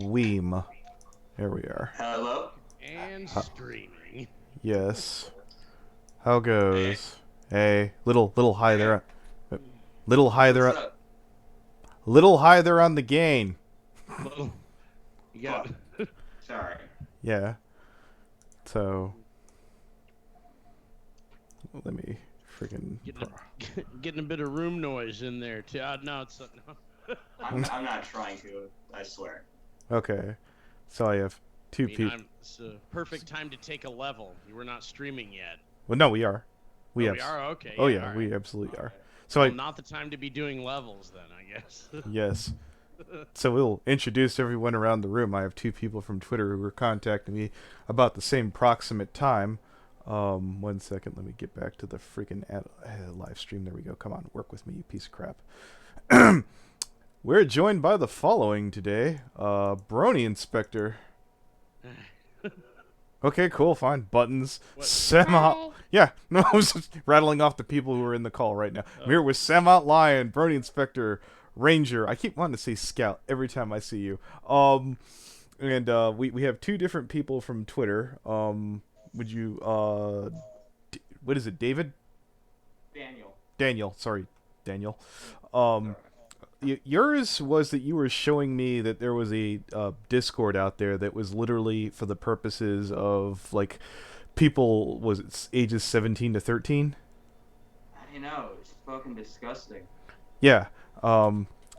Weem. There we are. Hello? And Huh. streaming. Yes. How Hey, goes? Hey, little high hey, there. Little high what's there. up? Little high there on the gain. Little, you got Fuck, sorry. Yeah. So let me freaking. getting a bit of room noise in there too. No, it's no. I'm not trying to, I swear. Okay. So I have I two mean, people. it's a perfect time to take a level. You were not streaming yet. Well, no, we are. We Oh, have. we are okay. Oh Yeah, yeah, all we right. absolutely are. Alright. So Well, I. not the time to be doing levels then, I guess. Yes. So we'll introduce everyone around the room. I have two people from Twitter who were contacting me about the same proximate time. 1 second, let me get back to the freaking live stream. There we go. Come on, work with me, you piece of crap. We're joined by the following today. Brony Inspector. Okay, cool, fine. Buttons. What? Sam. Yeah, no, I was just rattling off the people who are in the call right now. I'm here with Sam Lion, Brony Inspector, Ranger. I keep wanting to say Scout every time I see you. And we have two different people from Twitter. Would you what is it, David? Daniel. Daniel, sorry, Daniel. Alright. Yours was that you were showing me that there was a Discord out there that was literally for the purposes of like people, was it ages 17 to 13? I know, it's fucking disgusting. Yeah.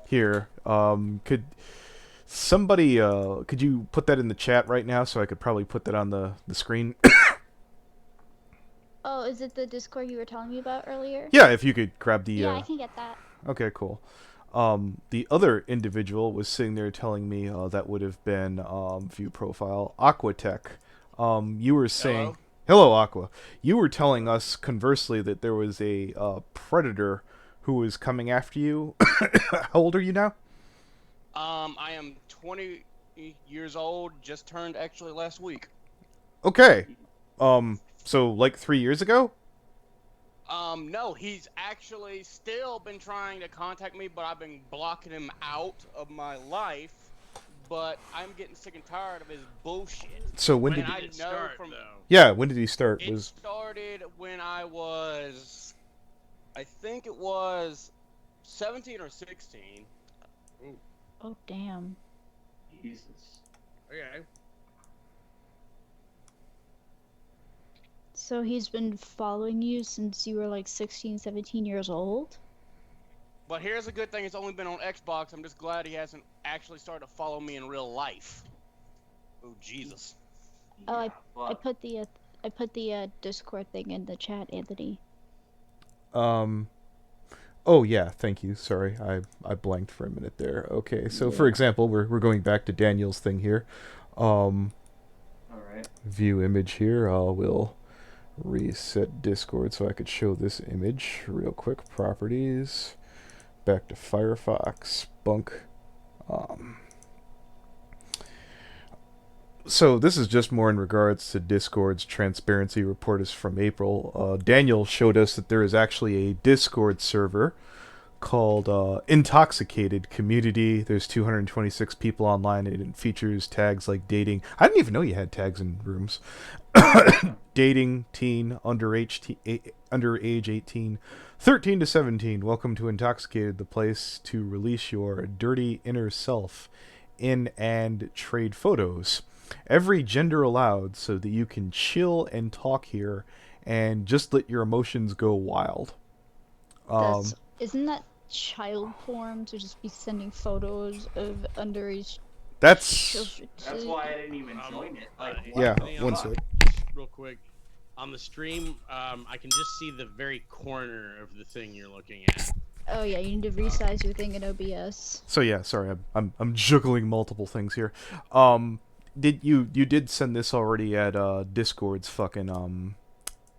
Here. Could somebody could you put that in the chat right now so I could probably put that on the screen? Oh, is it the Discord you were telling me about earlier? Yeah, if you could grab the Yeah, I can get that. Okay, cool. The other individual was sitting there telling me that would have been view profile Aquatech. You were saying hello, Aqua. You were telling us conversely that there was a predator who was coming after you. How old are you now? I am 20 years old, just turned actually last week. Okay. So like 3 years ago? No, he's actually still been trying to contact me, but I've been blocking him out of my life. But I'm getting sick and tired of his bullshit. So when When did did it start, though? Yeah, when did he start? It started when I was, I think it was 17 or 16. Oh, damn. Jesus. Okay. So he's been following you since you were like 16, 17 years old? But here's a good thing, it's only been on Xbox. I'm just glad he hasn't actually started to follow me in real life. Oh, Jesus. Oh, Yeah, I fuck. put the Discord thing in the chat, Anthony. Oh yeah, thank you. Sorry, I blanked for a minute there. Okay, so for Yeah. example, we're going back to Daniel's thing here. Alright. View image here. We'll reset Discord so I could show this image real quick. Properties. Back to Firefox. Bunk. So this is just more in regards to Discord's transparency report is from April. Daniel showed us that there is actually a Discord server called Intoxicated Community. There's 226 people online, and it features tags like dating. I didn't even know you had tags in rooms. Dating, teen, underage 18, 13 to 17. Welcome to Intoxicated, the place to release your dirty inner self in and trade photos. Every gender allowed so that you can chill and talk here and just let your emotions go wild. Isn't that child porn to just be sending photos of underage That's children? That's why I didn't even join it. Like, what yeah. the Anthony, One fuck? sec. Just real quick. On the stream, I can just see the very corner of the thing you're looking at. Oh yeah, you need to resize your thing in OBS. So yeah, sorry, I'm juggling multiple things here. Did you did send this already at Discord's fucking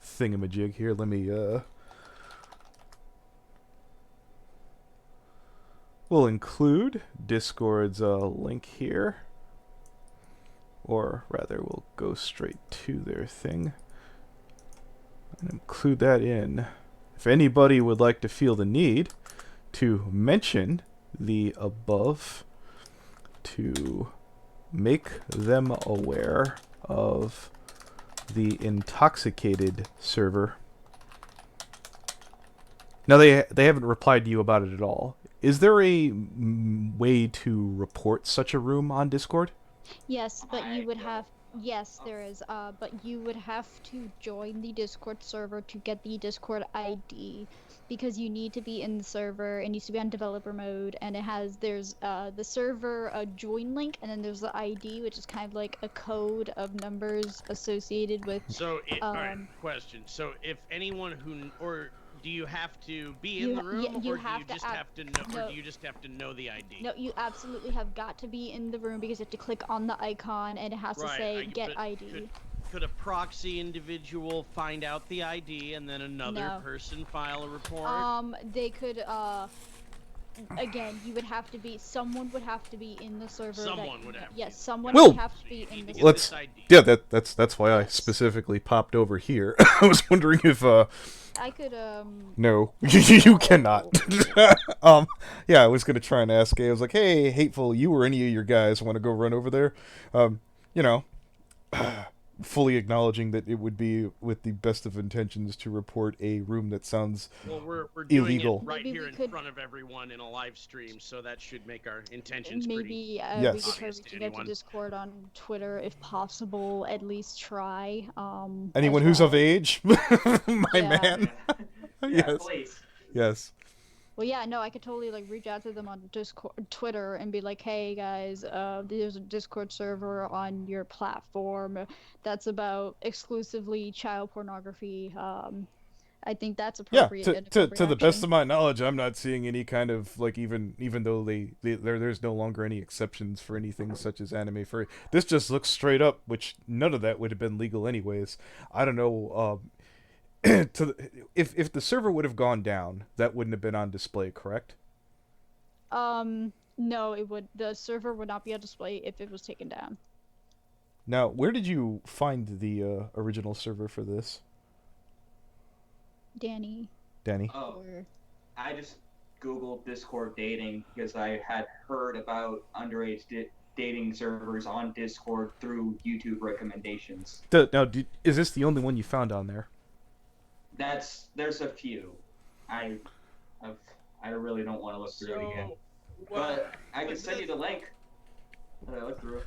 thingamajig here? Let me we'll include Discord's link here, or rather, we'll go straight to their thing and include that in. If anybody would like to feel the need to mention the above to make them aware of the intoxicated server. Now they haven't replied to you about it at all. Is there a way to report such a room on Discord? Yes, but you would have. Yes, there is. But you would have to join the Discord server to get the Discord ID, because you need to be in the server. It needs to be on developer mode, and there's the server join link, and then there's the ID, which is kind of like a code of numbers associated with. So, all right, question. So, if anyone or do you have to be in the room, or do you just have to know, or do you just have to know the ID? No, you absolutely have got to be in the room, because you have to click on the icon, and it has to say get ID. Could a proxy individual find out the ID and then another person file a report? They could. Again, you would have to be. Someone would have to be in the server. Someone would have. Yes, someone would have to be in the server. Yeah, that's why I specifically popped over here. I was wondering if I could No, you cannot. Yeah, I was gonna try and ask. I was like, hey, Hateful, you or any of your guys want to go run over there? You know, fully acknowledging that it would be with the best of intentions to report a room that sounds we're doing illegal. It right here in front of everyone in a live stream, so that should make our intentions pretty yes. We could try reaching out to Discord on Twitter if possible. At least try. Anyone who's of age, my man. Yeah, please. Yes. Well, yeah, no, I could totally reach out to them on Discord, Twitter, and be like, "Hey guys, there's a Discord server on your platform that's about exclusively child pornography. I think that's appropriate." Yeah, to the best of my knowledge, I'm not seeing any kind of even though there's no longer any exceptions for anything such as anime furry. This just looks straight up, which none of that would have been legal anyways. I don't know. If the server would have gone down, that wouldn't have been on display, correct? No, it would. The server would not be on display if it was taken down. Now, where did you find the original server for this? Danny. Oh, I just Googled Discord dating because I had heard about underage dating servers on Discord through YouTube recommendations. Now, is this the only one you found on there? There's a few. I really don't want to look through it again. But I can send you the link that I looked through.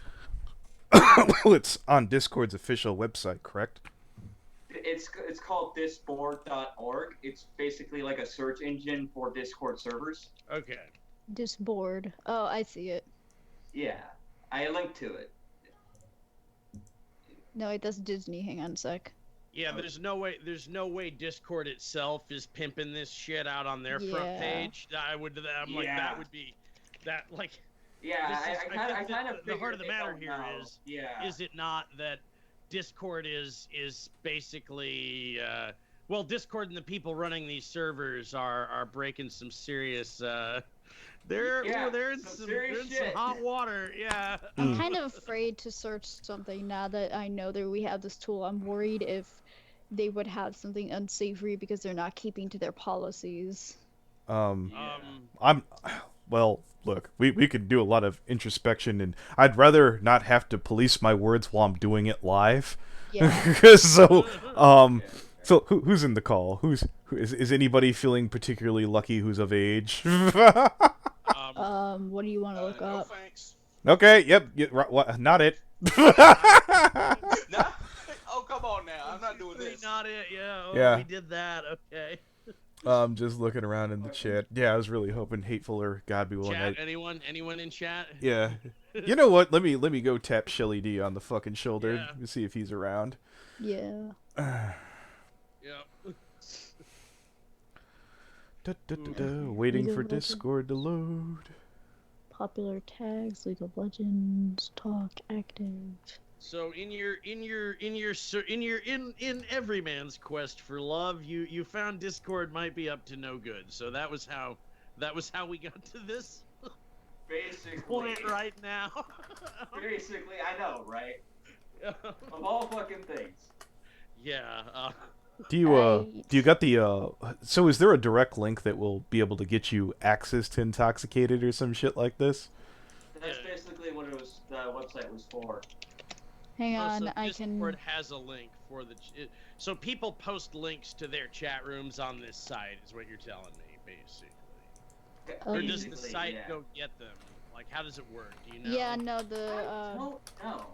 Well, it's on Discord's official website, correct? It's called disboard.org. It's basically like a search engine for Discord servers. Okay. Disboard. Oh, I see it. Yeah, I linked to it. No, wait, that's Disney. Hang on a sec. Yeah, there's no way Discord itself is pimping this shit out on their front page. That would be Yeah, I kind of the heart of the matter here is is it not that Discord is basically Discord and the people running these servers are breaking some serious they're in some hot water. Yeah. I'm kind of afraid to search something now that I know that we have this tool. I'm worried if they would have something unsavory because they're not keeping to their policies. Well, look, we could do a lot of introspection, and I'd rather not have to police my words while I'm doing it live. Yeah. So who's in the call? Is anybody feeling particularly lucky who's of age? What do you want to look up? No thanks. Okay, yep, not it. No? Oh, come on now. I'm not doing this. Not it, yeah. Yeah. We did that, okay. Just looking around in the chat. Yeah, I was really hoping Hateful or God be willing. Chat, anyone in chat? Yeah. You know what? Let me go tap Shelly D on the fucking shoulder and see if he's around. Yeah. Yep. Waiting for Discord to load. Popular tags: League of Legends, talk, active. So in every man's quest for love, you found Discord might be up to no good. So that was how we got to this basically point right now. Basically, I know, right? Of all fucking things. Yeah. Do you got the so is there a direct link that will be able to get you access to Intoxicated or some shit like this? That's basically what it was. the website was for. Hang on, So I Discord can. has a link for the. So people post links to their chat rooms on this site, is what you're telling me, basically. Or does the Basically, site yeah. go get them? Like, how does it work? Do you know? Yeah, no, the I don't know.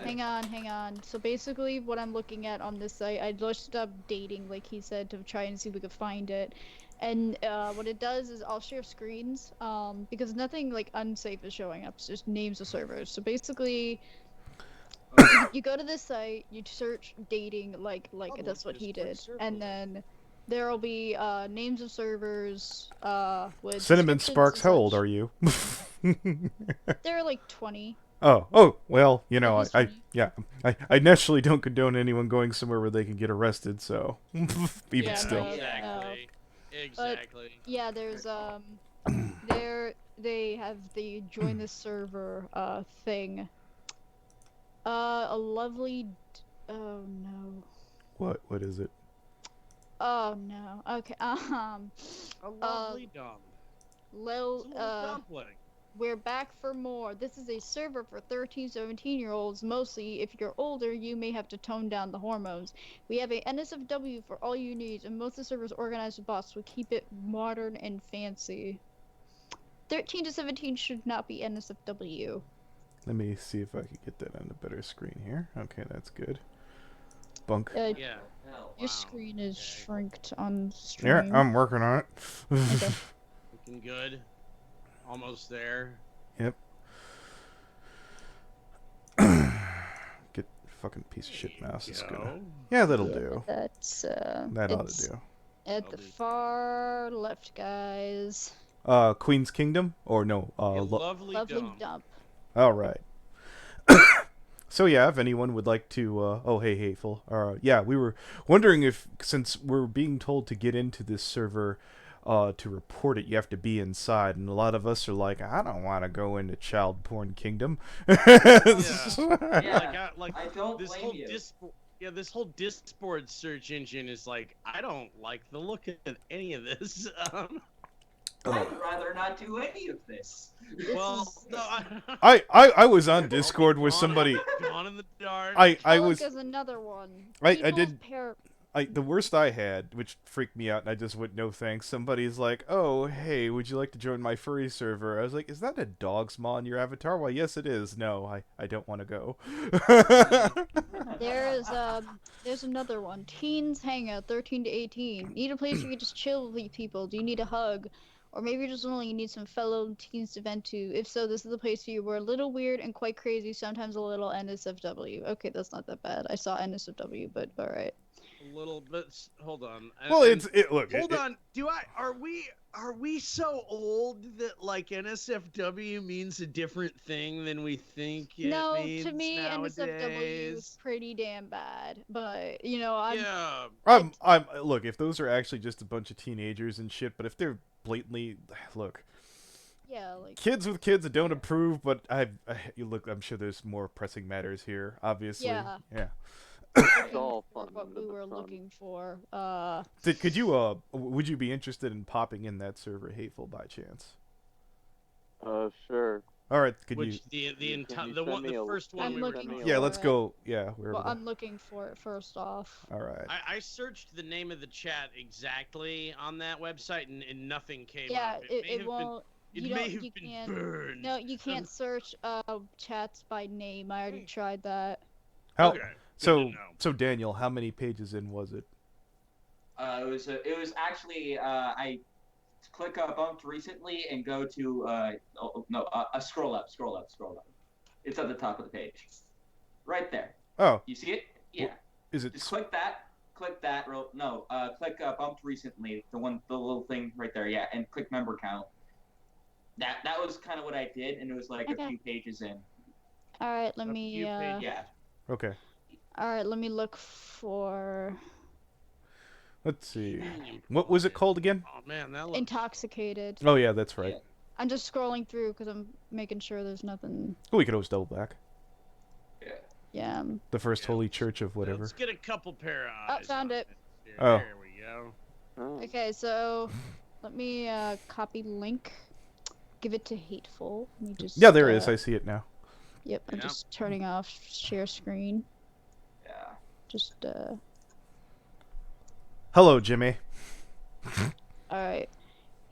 hang on. So basically, what I'm looking at on this site, I looked up dating, like he said, to try and see if we could find it. And what it does is I'll share screens, because nothing like unsafe is showing up. It's just names of servers. So basically, you go to this site, you search dating, like that's what he Discord did, server. and then there'll be names of servers with Cinnamon descriptions Sparks, and how old such. are you? They're like 20. Oh, well, you know, He's I 20. yeah, I naturally don't condone anyone going somewhere where they can get arrested, so even Yeah, still. no, Exactly. Exactly. Yeah, there's they have the join the server thing. A lovely oh no. What is it? Oh no. Okay. A lovely dump. Lil It's a little dumpling. we're back for more. This is a server for 13, 17-year-olds. Mostly, if you're older, you may have to tone down the hormones. We have a NSFW for all you need, and most of the servers organized with bots will keep it modern and fancy. 13 to 17 should not be NSFW. Let me see if I can get that on a better screen here. Okay, that's good. Bunk. Yeah. Hell, Your wow. screen is Okay. shrinked on stream. Yeah, I'm working on it. Okay. Looking good. Almost there. Yep. Get fucking piece of shit mouse. It's gonna. Yeah, that'll do. That's That ought it's to do. at the far left, guys. Queen's Kingdom or no? A lovely dump. dump. All right. So yeah, if anyone would like to, oh hey hateful, yeah, we were wondering if since we're being told to get into this server, to report it, you have to be inside, and a lot of us are like, I don't want to go into child porn kingdom. Yeah. Like I don't this blame whole you. this whole Discord search engine is like, I don't like the look of any of this. I'd rather not do any of this. Well, no, I was on Discord with Gone- somebody. Gone in the dark. I Oh, look, was there's another one. I People's did- Par- the worst I had, which freaked me out, and I just went no thanks. Somebody's like, "Oh, hey, would you like to join my furry server?" I was like, "Is that a dog's maw in your avatar?" Why, yes, it is. No, I don't want to go. There's another one. Teens Hangout, 13 to 18. Need a place where you just chill with people? Do you need a hug? Or maybe you're just lonely, you need some fellow teens to vent to. If so, this is the place for you. We're a little weird and quite crazy, sometimes a little NSFW. Okay, that's not that bad. I saw NSFW, but alright. A little bit. Hold on. Well, look. Hold on. Are we so old that like NSFW means a different thing than we think it No, means to me, nowadays? NSFW is pretty damn bad. But, you know, I'm... Yeah. I'm look, if those are actually just a bunch of teenagers and shit, but if they're blatantly, look, Yeah, like... kids with kids that don't approve, but you look, I'm sure there's more pressing matters here, obviously. Yeah. Yeah. It's all fun. what under we the were sun. looking for. Could you, would you be interested in popping in that server, Hateful, by chance? Sure. All right, could Which you? the you entire send me the a- first one I'm we were looking talking for Yeah, about. let's it. go. Yeah, Well, I'm looking for it first off. All right. I searched the name of the chat exactly on that website and nothing came Yeah, up. May it have won't... Been, you it may don't- have you been can't- burned. No, you can't search chats by name. I already tried that. How? Okay. So, Good to know. so Daniel, how many pages in was it? It was actually I click bumped recently and go to scroll up. It's at the top of the page, right there. Oh, You see it? Yeah. is it? Just click that. Click bumped recently. The little thing right there. Yeah, and click member count. That was kind of what I did, and it was like a Okay. few pages in. All right, let A me. few pages. Yeah. Okay. All right, let me look for Let's see. What was it called again? Oh man, that looks intoxicated. Oh yeah, that's right. Yeah. I'm just scrolling through because I'm making sure there's nothing. Oh, we could always double back. Yeah. The first Yeah. holy church of whatever. Let's get a couple pair of Oh, eyes. found on it. this here. Oh. There we go. Oh. Okay, so let me copy link. Give it to hateful. Let me just. Yeah, there it is. I see it now. Yep, I'm Yeah. just turning off share screen. Yeah. Just Hello, Jimmy. Alright.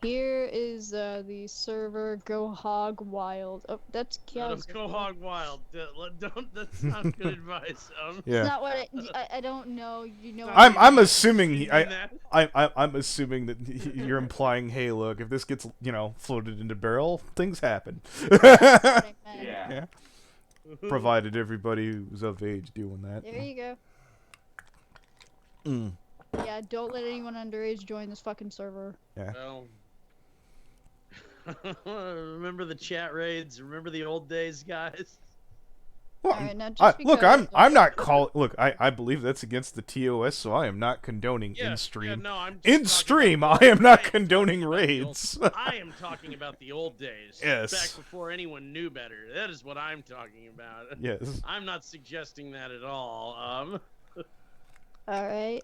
Here is the server Go Hog Wild. Oh, that's No, Kia's. go hog wild. Don't. That's not good advice. It's Yeah. not what I don't know. You know. Sorry, I'm you assuming didn't I mean that. I'm assuming that you're implying, hey, look, if this gets floated into barrel, things happen. That's what I meant. Yeah. Yeah. Provided everybody who's of age doing that. There you go. Mm. Yeah, don't let anyone underage join this fucking server. Well, remember the chat raids? Remember the old days, guys? Well, Alright, now just look, because I'm not calling. Look, I believe that's against the TOS, so I am not condoning Yeah, in stream. no, I'm just In talking stream, about I am not I am condoning talking about the old- raids. I am talking about the old days. Yes. Back before anyone knew better. That is what I'm talking about. Yes. I'm not suggesting that at all. Alright,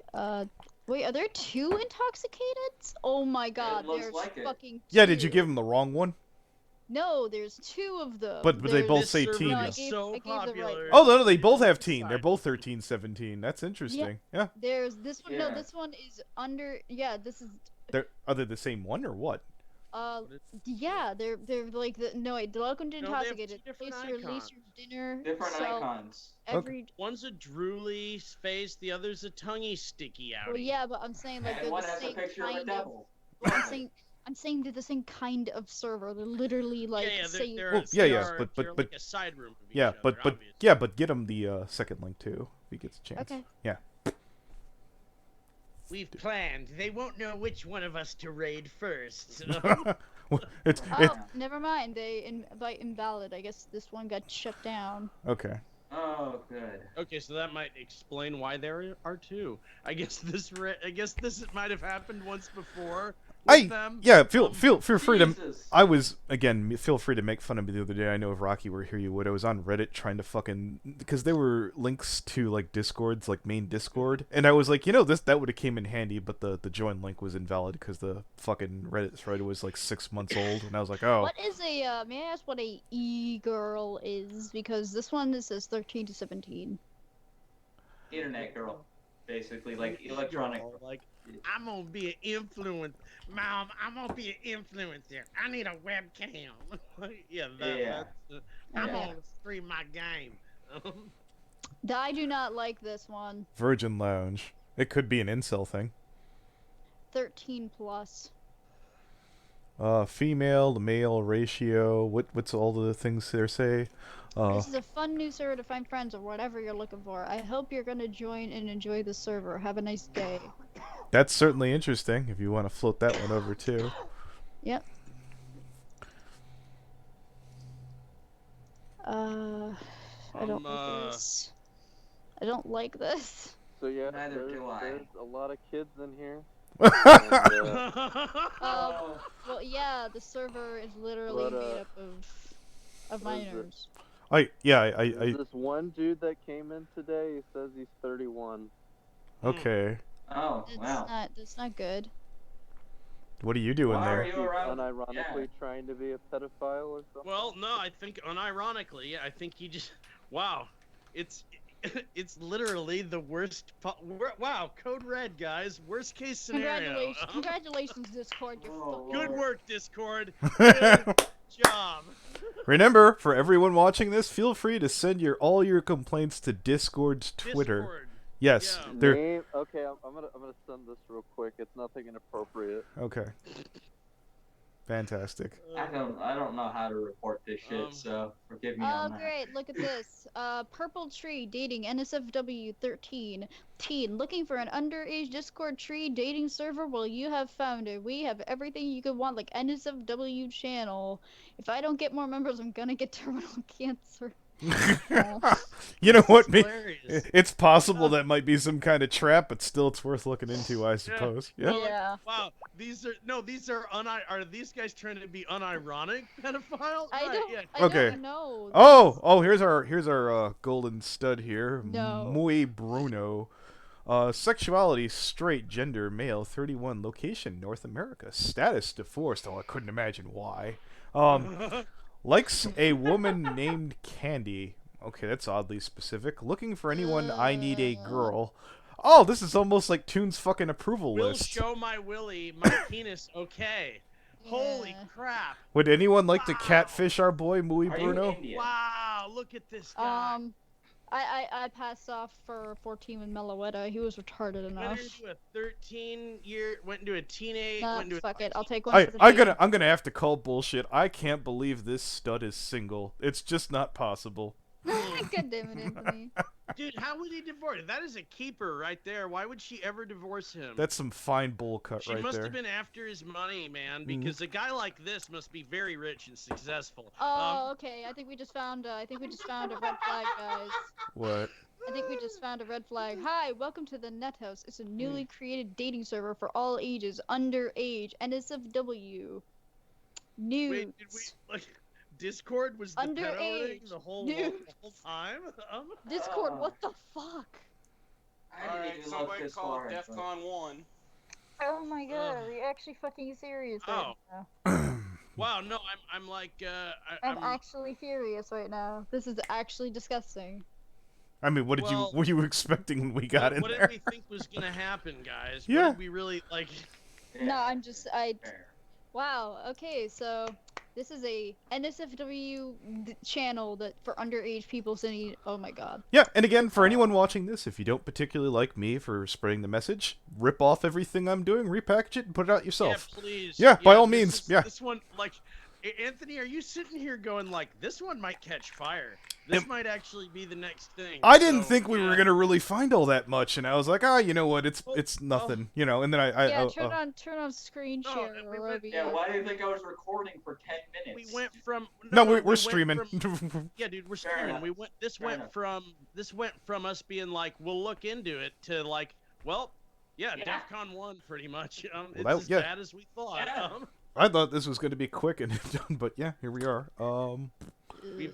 wait, are there 2 intoxicateds? Oh my god, looks there's like it. fucking 2. Yeah, did you give him the wrong one? No, there's 2 of them. But they There's- both this say server teen. No, I is gave- so I gave the right popular. Oh no, they both have It's teen. They're fine. both 13, 17. That's interesting. Yeah. There's this one. No, Yeah. this one is under. Yeah, this is. Are they the same one or what? Yeah, they're like the no wait. The Welcome to No, they have two Intoxicated. different Please release icons. your dinner. Different sell icons. Every. One's a drooly face, the other's a tonguey sticky outie. Well, yeah, but I'm saying like And they're one the has a same picture of a kind of. devil. Well, I'm saying they're the same kind of server. They're literally like yeah, same. they're, Well, they yeah, are- but- they're but- like a side room of each Yeah, other, but obviously. yeah, but get him the second link too if he gets a chance. Okay. Yeah. We've planned. They won't know which one of us to raid first. it's Oh, never mind. They invite invalid. I guess this one got shut down. okay. Oh, good. Okay, so that might explain why there are 2. I guess this might have happened once before. With them. Yeah, feel free to. Jesus. I was again. Feel free to make fun of me the other day. I know if Rocky were here, you would. I was on Reddit trying to fucking because there were links to like Discords, like main Discord, and I was like, that would have came in handy, but the join link was invalid because the fucking Reddit thread was like 6 months old, and I was like, oh. What is a? May I ask what a e-girl is? Because this one says 13 to 17. Internet girl. Basically, like electronic. Like, I'm gonna be an influencer. Mom, I'm gonna be an influencer. I need a webcam. Yeah. I'm Yeah. gonna stream my game. I do not like this one. Virgin Lounge. It could be an incel thing. 13 plus. Female to male ratio. What's all the things they say? This is a fun new server to find friends or whatever you're looking for. I hope you're gonna join and enjoy the server. Have a nice day. That's certainly interesting. If you want to float that one over too. Yep. I don't like this. I don't like this. So yeah, Neither do I. there's a lot of kids in here. Well, yeah, the server is literally But, made up of what is it? minors. There's this one dude that came in today. He says he's 31. Okay. Oh, wow. That's not good. What are you doing Why there? are you around? Unironically trying to be a pedophile or something. Well, no, I think unironically, I think he just. Wow, it's literally the worst. Wow, code red, guys. Worst case scenario. Congratulations, Discord. You're Oh, fucking Good Lord. work, Discord. Good job. Remember, for everyone watching this, feel free to send all your complaints to Discord's Twitter. Discord. Yes, Yeah. they're Okay, I'm gonna send this real quick. It's nothing inappropriate. okay. Fantastic. I don't know how to report this shit, so forgive me Oh, on that. great. Look at this. Purple Tree dating NSFW 13. Teen looking for an underage Discord tree dating server? Well, you have found it. We have everything you could want, like NSFW channel. If I don't get more members, I'm gonna get terminal cancer. You know what? That's hilarious. It's possible that might be some kind of trap, but still, it's worth looking into, I suppose. Yeah. Well, Yeah. Wow, these are are these guys trying to be unironic pedophiles? I Right, don't. yeah. I Okay. don't know. Oh, here's our golden stud here. No. Muy Bruno. Sexuality, straight, gender, male, 31, location, North America, status, divorced. Oh, I couldn't imagine why. Likes a woman named Candy. Okay, that's oddly specific. Looking for anyone I need a girl. Oh, this is almost like Toon's fucking approval Will list. show my willy, my penis. Okay. Holy Yeah. crap! Would anyone like to Wow. catfish our boy Muy Are Bruno? you Indian? Wow, look at this guy. I passed off for 14 with Meloetta. He was retarded enough. Went into a 13-year, went into a teenage, Nah, went into a fuck it. I'll take one for the I'm team. gonna have to call bullshit. I can't believe this stud is single. It's just not possible. God damn it, Anthony. Dude, how would he divorce? That is a keeper right there. Why would she ever divorce him? That's some fine bull cut She right must there. have been after his money, man, because a guy like this must be very rich and successful. Oh, okay. I think we just found. I think we just found a red flag, guys. What? I think we just found a red flag. Hi, welcome to the Net House. It's a newly created dating server for all ages, underage, NSFW. Nudes. Wait, did we like Discord was the pedo ring Underage. the whole time? Discord, what the fuck? I didn't Alright, even look somebody this call far. DEFCON 1. Oh my god, are you actually fucking serious right now? Wow, no, I'm like I'm actually furious right now. This is actually disgusting. I mean, what were you expecting when we got in what there? did we think was gonna happen, guys? Yeah. What did we really like? No, wow, okay, so this is a NSFW channel that for underage people sending. Oh my god. Yeah, and again, for anyone watching this, if you don't particularly like me for spreading the message, rip off everything I'm doing, repackage it, and put it out yourself. Yeah, please. Yeah, by all this means, is- yeah. This one, like, Anthony, are you sitting here going like, this one might catch fire? This might actually be the next thing. I didn't So, think we were gonna really find all that much, and I was like, you know what? It's nothing, you know. And then Yeah, turn on screen No, share. we went- Yeah, why do you think I was recording for 10 minutes? We went from No, we we're went streaming. from- yeah, dude, we're Fair streaming. enough. We went. This Fair went enough. from us being like, we'll look into it to like, well, yeah, Yeah. DEFCON 1 pretty much. It's that- as yeah. bad as we thought. Yeah. I thought this was gonna be quick and done, but yeah, here we are. We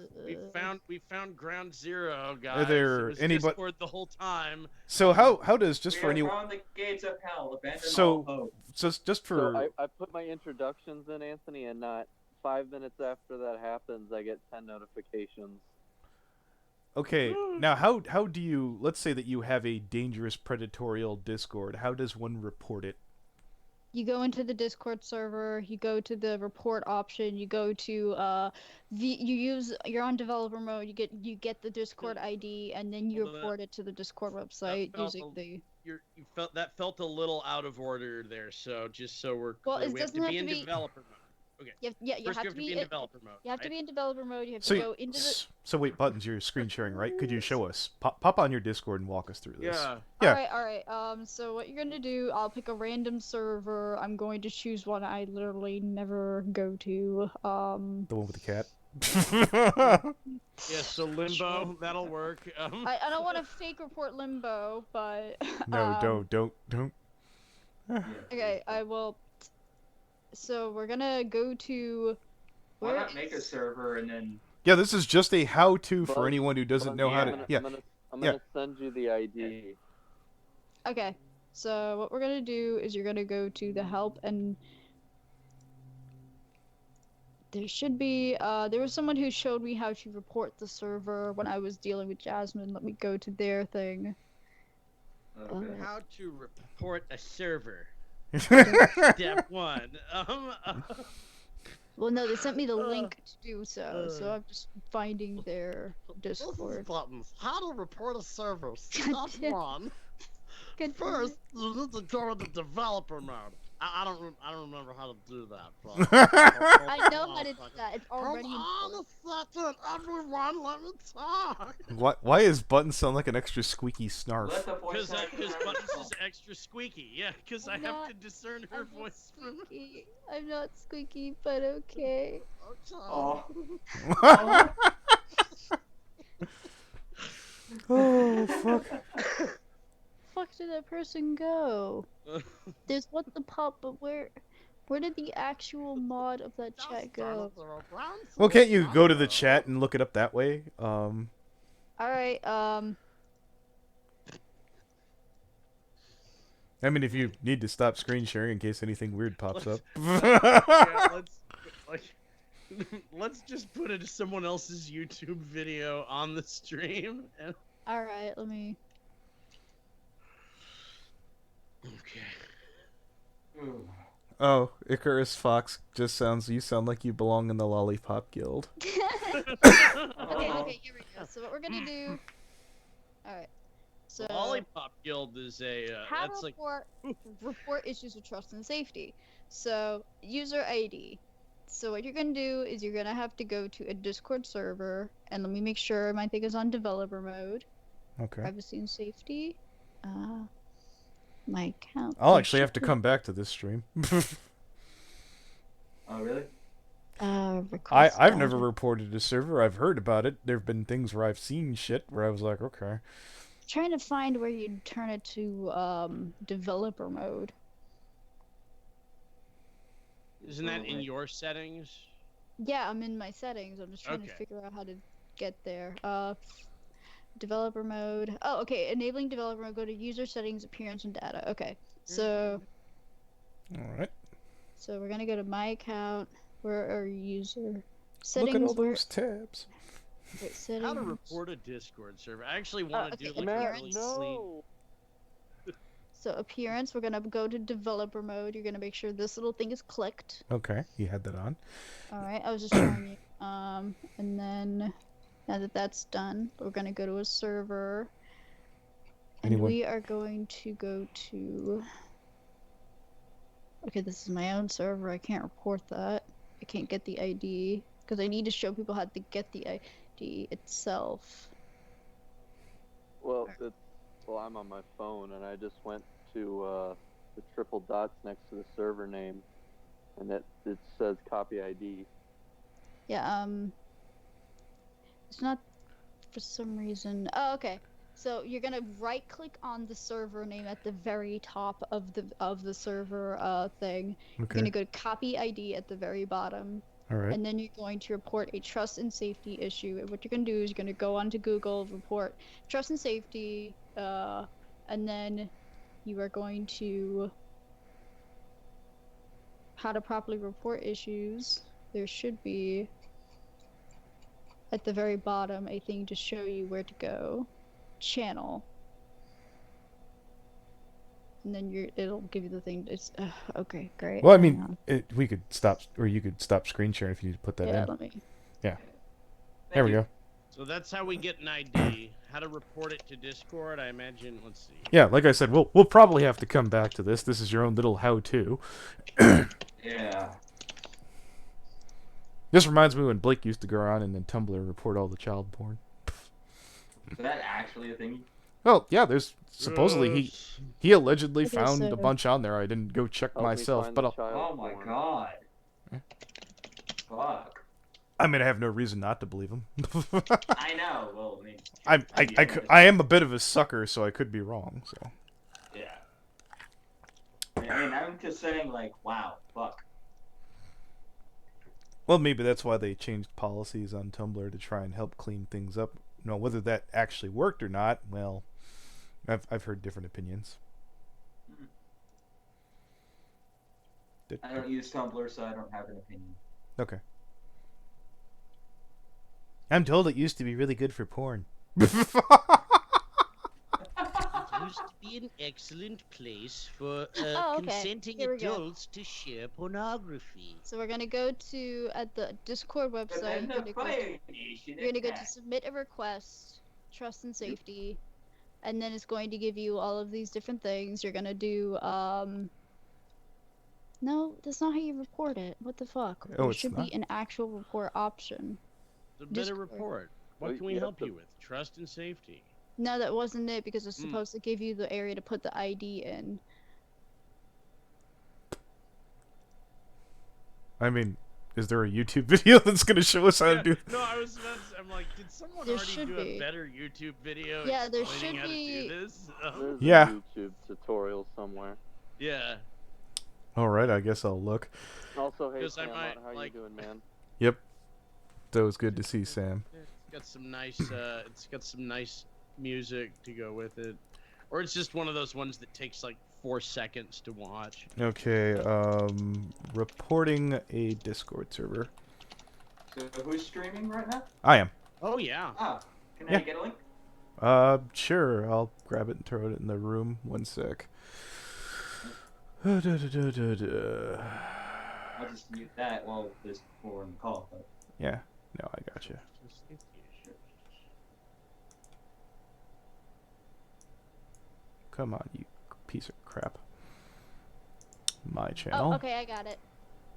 found ground zero, guys. there It was anybody- Discord the whole time. So how does just We for have anyone? found the gates of hell. Abandon So- all hope. Just for So I put my introductions in, Anthony, and not 5 minutes after that happens, I get 10 notifications. okay. Now, how do you? Let's say that you have a dangerous predatorial Discord. How does one report it? You go into the Discord server, you go to the report option, you go to you're on developer mode, you get the Discord ID, and then you Hold on. report it to the Discord website felt using the. You felt a little out of order there. So just so we're Well, clear, it we have to doesn't be have in to be- developer mode. You First, have to be in developer mode. You have to right? be in developer mode. You have So to go into the. So wait, Buttons, you're screen sharing, right? Could you show us? Pop on your Discord and walk us through this. Yeah. Yeah. All right. So what you're gonna do? I'll pick a random server. I'm going to choose one I literally never go to. The one with the cat. Yeah. So limbo, that'll work. I don't want to fake report limbo, but. No, don't. Okay, I will. So we're gonna go to. Why Where not make a is- server and then? Yeah, this is just a how-to for Buzz, anyone who doesn't know how to. Yeah. I'm gonna send you the ID. Okay, so what we're gonna do is you're gonna go to the help and. There should be. There was someone who showed me how to report the server when I was dealing with Jasmine. Let me go to their thing. Okay. How to report a server. Step 1. Well, no, they sent me the link to do so, so I'm just finding their Discord. Buttons. How to report a server. Step damn. 1. Good First, you need to go into developer mode. I don't remember how to do that. But I know how to do that. It's Hold already. on a second, everyone. Let me talk. Why is Buttons sound like an extra squeaky snarf? Let the voice Because actor Buttons have is extra squeaky. Yeah, because I I'm have not- to discern her I'm not voice from. squeaky. I'm not squeaky, but okay. Okay. Oh. Oh fuck! Fuck did that person go? There's what the pop, but where did the actual mod of that chat go? Well, can't you go to the chat and look it up that way? All right. I mean, if you need to stop screen sharing in case anything weird pops up. Yeah, let's like. let's just put it someone else's YouTube video on the stream. All right, let me. Okay. Oh, Icarus Fox you sound like you belong in the Lollipop Guild. Okay, here we go. So what we're gonna do. All right. So The Lollipop Guild is a how that's to like report issues with trust and safety. So user ID. So what you're gonna do is you're gonna have to go to a Discord server, and let me make sure my thing is on developer mode. Okay. Privacy and safety. My account. I'll actually have to come back to this stream. Oh, really? I've never reported a server. I've heard about it. There have been things where I've seen shit where I was like, okay. Trying to find where you turn it to developer mode. Isn't that in your settings? Yeah, I'm in my settings. I'm just trying to figure out how to get there. Developer mode. Oh, okay. Enabling developer mode. Go to user settings, appearance, and data. Okay. So. All right. So we're gonna go to my account. Where are user settings? Look at all those tabs. Wait, settings. How to report a Discord server? I actually want to do like Matt, a really no. So appearance, we're gonna go to developer mode. You're gonna make sure this little thing is clicked. Okay, you had that on. All right, I was just showing you. And then now that that's done, we're gonna go to a server, and we are going to go to. Okay, this is my own server. I can't report that. I can't get the ID because I need to show people how to get the ID itself. Well, I'm on my phone, and I just went to the triple dots next to the server name, and it says copy ID. Yeah, it's not for some reason. Oh, okay. So you're gonna right-click on the server name at the very top of the server thing. Okay. You're gonna go to copy ID at the very bottom. All right. And then you're going to report a trust and safety issue. And what you're gonna do is you're gonna go onto Google, report trust and safety, and then you are going to how to properly report issues. There should be at the very bottom a thing to show you where to go. Channel, and then it'll give you the thing. It's okay, great. Well, I mean, we could stop, or you could stop screen sharing if you need to put that in. Let me. Yeah. There we go. So that's how we get an ID. How to report it to Discord? I imagine. Let's see. Yeah, like I said, we'll probably have to come back to this. This is your own little how-to. Yeah. This reminds me when Blake used to go around and then Tumblr report all the child porn. Is that actually a thing? Well, yeah, there's supposedly he allegedly Okay, found so- a bunch on there. I didn't go check Help me myself, find but the I'll, child Oh my porn. god. Fuck. I mean, I have no reason not to believe him. I know. Well, I mean. I am a bit of a sucker, so I could be wrong. So Yeah. I mean, I'm just saying, like, wow, fuck. well, maybe that's why they changed policies on Tumblr to try and help clean things up. No, whether that actually worked or not, well, I've heard different opinions. I don't use Tumblr, so I don't have an opinion. Okay. I'm told it used to be really good for porn. It used to be an excellent place for Oh, okay. consenting Here we go. adults to share pornography. So we're gonna go to at the Discord But website. then You're the gonna go Fire to, Nation you're gonna go to attacked. submit a request, trust and safety, and then it's going to give you all of these different things. You're gonna do No, that's not how you report it. What the fuck? Oh, There it's should not? be an actual report option. Submit a Discord. report. What Wait, can we you help have you to- with? Trust and safety. No, that wasn't it because it's supposed to give you the area to put the ID in. I mean, is there a YouTube video that's going to show us how to do? No, I was about to, I'm like, did someone There already should do be. a better YouTube video Yeah, there explaining should how be- to do this? There's Yeah. a YouTube tutorial somewhere. Yeah. All right, I guess I'll look. Also, hey Because I Sam, might, how like- you doing, man? Yep. That was good to see, Sam. It's got some nice it's got some nice music to go with it. Or it's just one of those ones that takes like 4 seconds to watch. Okay, reporting a Discord server. So who's streaming right now? I am. Oh yeah. Oh, can Yeah. I get a link? Sure. I'll grab it and throw it in the room. One sec. I'll just mute that while this we're on the call. But Yeah. No, I got you. Come on, you piece of crap. My channel. Oh, okay, I got it.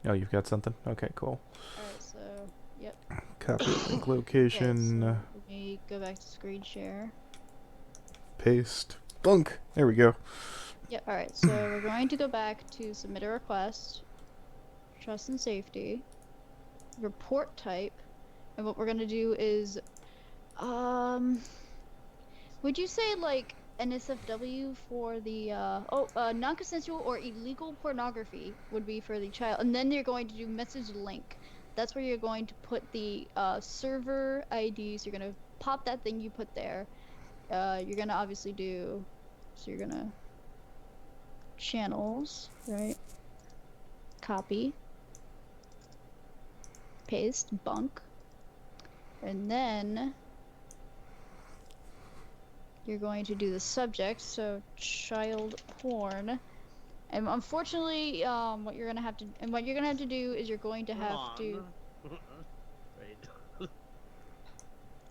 Oh, you've got something? Okay, cool. Alright, so, yep. Copy link Okay, location. so let me go back to screen share. Paste. Bunk. There we go. Yep, alright, so we're going to go back to submit a request, trust and safety, report type, and what we're gonna do is, would you say, like, NSFW for the, non-consensual or illegal pornography would be for the child, and then you're going to do message link. That's where you're going to put the, server IDs, you're gonna pop that thing you put there, you're gonna obviously do, so you're gonna channels, right? Copy, paste, bunk, and then you're going to do the subject, so child porn. And unfortunately, what you're gonna have to do is you're going to have to Wait.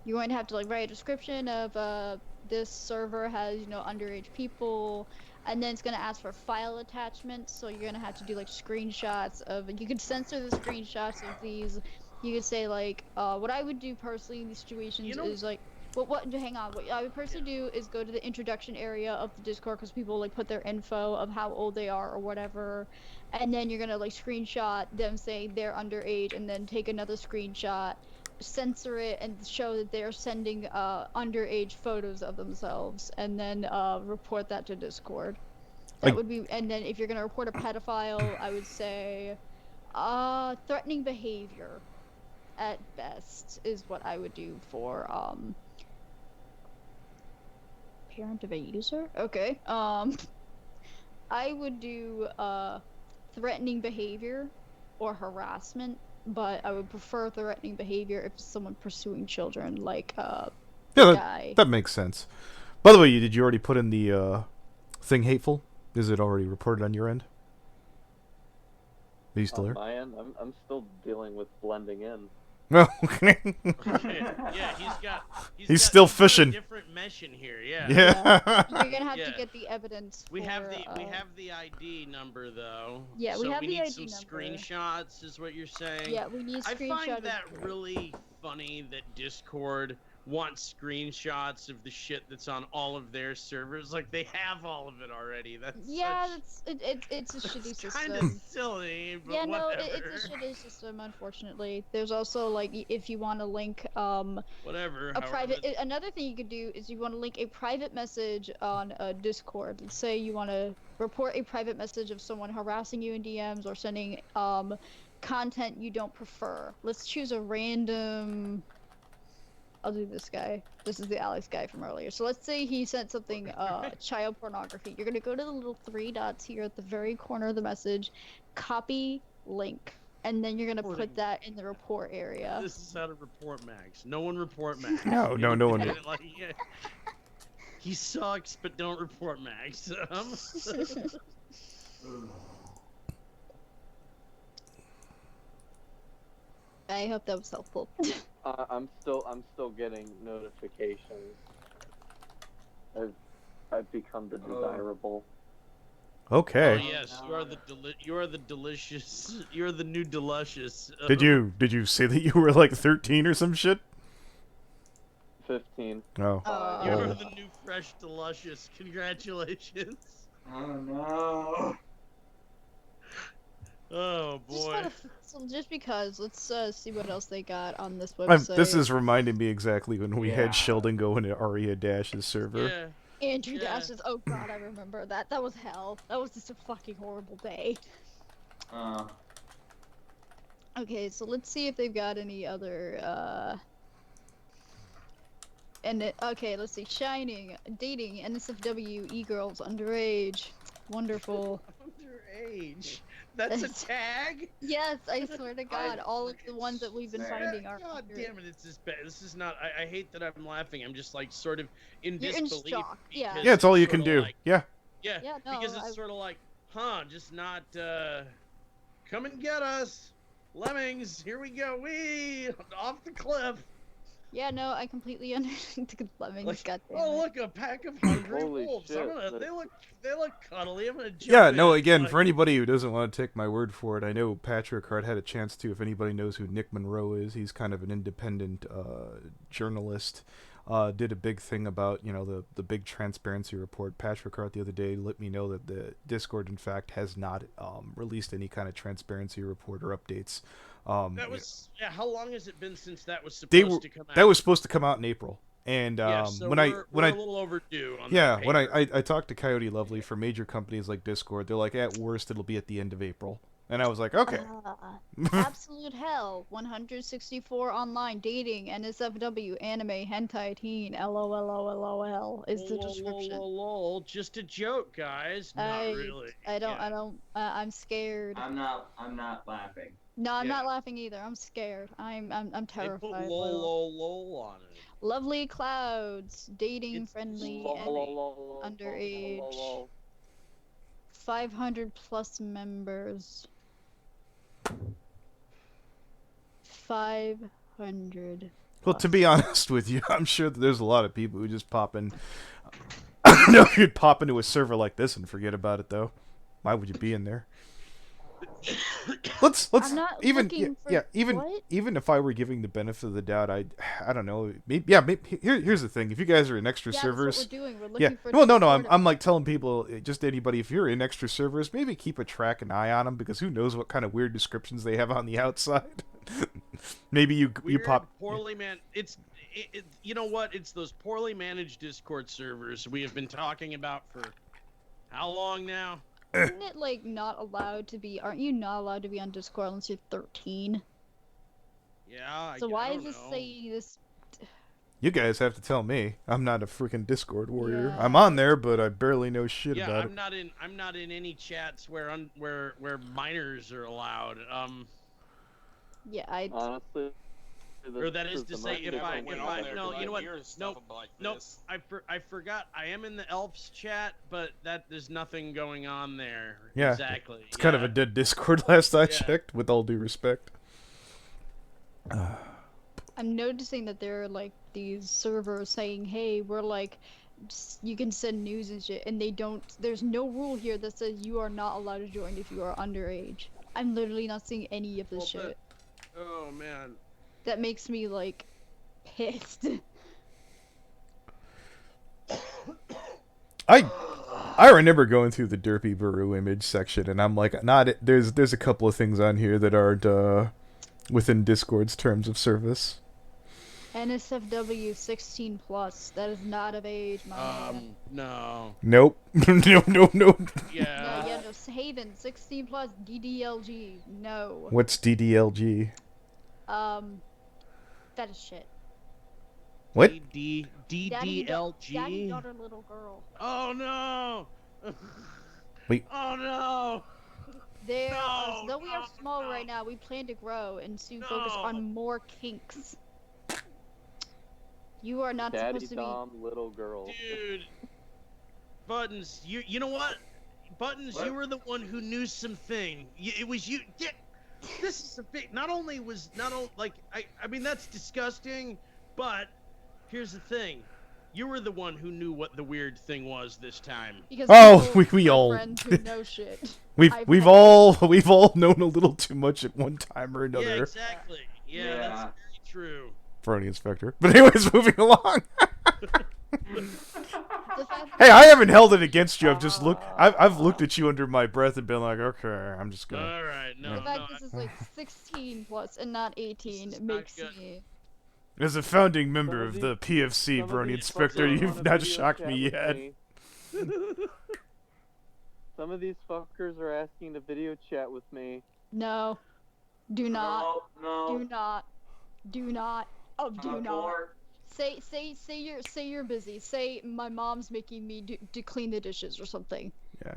you're going to have to like write a description of this server has, you know, underage people, and then it's gonna ask for file attachments, so you're gonna have to do like screenshots of, you could censor the screenshots of these. You could say like, what I would do personally in these situations is like, hang on, what I would personally do is go to the introduction area of the Discord, because people like put their info of how old they are or whatever, and then you're gonna like screenshot them saying they're underage, and then take another screenshot, censor it, and show that they're sending underage photos of themselves, and then report that to Discord. That would be, and then if you're gonna report a pedophile, I would say threatening behavior at best is what I would do for parent of a user. Okay. I would do threatening behavior or harassment, but I would prefer threatening behavior if it's someone pursuing children, like Yeah, guy. that makes sense. By the way, did you already put in the thing hateful? Is it already reported on your end? Are you still there? On my end, I'm still dealing with blending in. Oh, okay. Yeah, he's got still a fishing. different mesh in here. Yeah. Yeah. You're gonna have Yeah. to get the evidence. We have for, the ID number though. Yeah, we so have we the need ID some number. screenshots, is what you're saying. Yeah, we need I screenshots. find that really funny that Discord wants screenshots of the shit that's on all of their servers. Like they have all of it already. That's Yeah, such... it's a shitty kind of system. silly, but Yeah, no, whatever. it's a shitty system, unfortunately. There's also like, if you want to link Whatever. a private, another thing you could do is you want to link a private message on Discord. Let's say you want to report a private message of someone harassing you in DMs or sending content you don't prefer. Let's choose a random. I'll do this guy. This is the Alex guy from earlier. So let's say he sent something, child pornography. You're gonna go to the little 3 dots here at the very corner of the message, copy link, and then you're gonna put that in the report area. This is how to report Max. No one report Max. No one. Like, yeah. He sucks, but don't report Max. I hope that was helpful. I'm still getting notifications. I've become the desirable. Okay. Oh yes, you are the delicious. You're the new delicious. Did you say that you were like 13 or some shit? 15. Oh. You're the new fresh delicious. Congratulations. Oh no. Oh boy. Just because, let's see what else they got on this website. This is reminding me exactly when we had Sheldon go into Aria Dash's server. Yeah. Andrew Dash's. Oh god, I remember that. That was hell. That was just a fucking horrible day. Okay, so let's see if they've got any other okay, let's see. Shining, dating, NSFW, e-girls, underage. Wonderful. underage. That's a tag. Yes, I swear to God, all of the ones that we've been finding are. God damn it! It's this bad. This is not. I hate that I'm laughing. I'm just like sort of in You're in disbelief. shock, yeah. because Yeah, it's all you sort can of do. like- Yeah. yeah. Yeah, no, Because it's sort of like, just not. Come and get us, lemmings. Here we go. Wee off the cliff. Yeah, no, I completely understand the lemmings. Like, Goddamn oh it. look, a pack of hungry Holy wolves. shit, They look cuddly. I'm gonna jump Yeah, in. no, again, Like, for anybody who doesn't want to take my word for it, I know Patrick Hart had a chance to. If anybody knows who Nick Monroe is, he's kind of an independent journalist. Did a big thing about, the big transparency report. Patrick Hart the other day let me know that the Discord, in fact, has not released any kind of transparency report or updates. that was how long has it been since that was They supposed were to come out? that was supposed to come out in April, and so when we're I a little overdue on yeah that when paper. I talked to Coyote Lovely for major companies like Discord, they're like, at worst it'll be at the end of April, and I was like, okay. Absolute hell. 164 online dating, NSFW, anime, hentai, teen, LOL is the description. Lol, just a joke, guys. Not really. I'm scared. I'm not laughing. No, I'm Yeah. not laughing either. I'm scared. I'm They terrified. put Lil. lol on it. Lovely clouds, dating It's friendly, lol, and underage. 500 plus members. 500. Well, to be honest with you, I'm sure that there's a lot of people who just pop in. I don't know if you'd pop into a server like this and forget about it, though. Why would you be in there? Let's I'm not even looking for even what? even if I were giving the benefit of the doubt, I don't know. Maybe here's the thing. If you guys are in extra Yeah, servers, that's what we're doing. We're yeah. looking for. Well, no, Discord I'm like telling people, just anybody, if you're in extra servers, maybe keep an eye on them, because who knows what kind of weird descriptions they have on the outside. Maybe you Weird, pop. poorly man. You know what? It's those poorly managed Discord servers we have been talking about for how long now? Isn't it like not allowed to be? Aren't you not allowed to be on Discord unless you're 13? Yeah. So I why don't is this know. saying this? You guys have to tell me. I'm not a freaking Discord warrior. Yeah. I'm on there, but I barely know shit Yeah, about I'm it. not in any chats where minors are allowed. Yeah, I. Honestly, Or that is to say, if I no, you know what? Nope. Nope. I forgot. I am in the Elfs chat, but there's nothing going on there. Yeah, Exactly. It's kind of a dead Discord last I Yeah. checked, with all due respect. I'm noticing that there are like these servers saying, "Hey, we're like, you can send news and shit," and they don't. There's no rule here that says you are not allowed to join if you are underage. I'm literally not seeing any of this Well, shit. Oh man. That makes me like pissed. I remember going through the Derpy Baru image section, and I'm like, there's a couple of things on here that aren't within Discord's terms of service. NSFW 16 plus. That is not of age, my man. No. Nope. No. Yeah. No, Haven 16 plus DDLG. No. What's DDLG? That is shit. What? Daddy, DDLG. daughter, little girl. Oh no. Wait. Oh no. Though we are small right now, we plan to grow and soon focus on more kinks. You are not Daddy supposed to be. Dom, little girl. Dude. Buttons, you know what? Buttons, What? you were the one who knew something. It was you. Yeah, this is a big. I mean that's disgusting, but here's the thing. You were the one who knew what the weird thing was this time. Because Oh, people we have all- friends who know shit. We've I've all known a little too much at one time or Yeah, another. exactly. Yeah, Yeah. that's very true. Brony Inspector. But anyways, moving along. The fact Hey, I haven't held it against you. I've looked at you under my breath and been like, okay, I'm just gonna. All right, no, the fact no. this is like 16 plus and not 18 This is not makes good. me. As a founding member Some of of the PFC, Some of Brony these Inspector, fuckers you've wanna not video shocked chat me with yet. me. Some of these fuckers are asking to video chat with me. No. Do not. No. Do not. Do not. Oh, do I'm not. bored. Say you're busy. Say my mom's making me to clean the dishes or something. Yeah.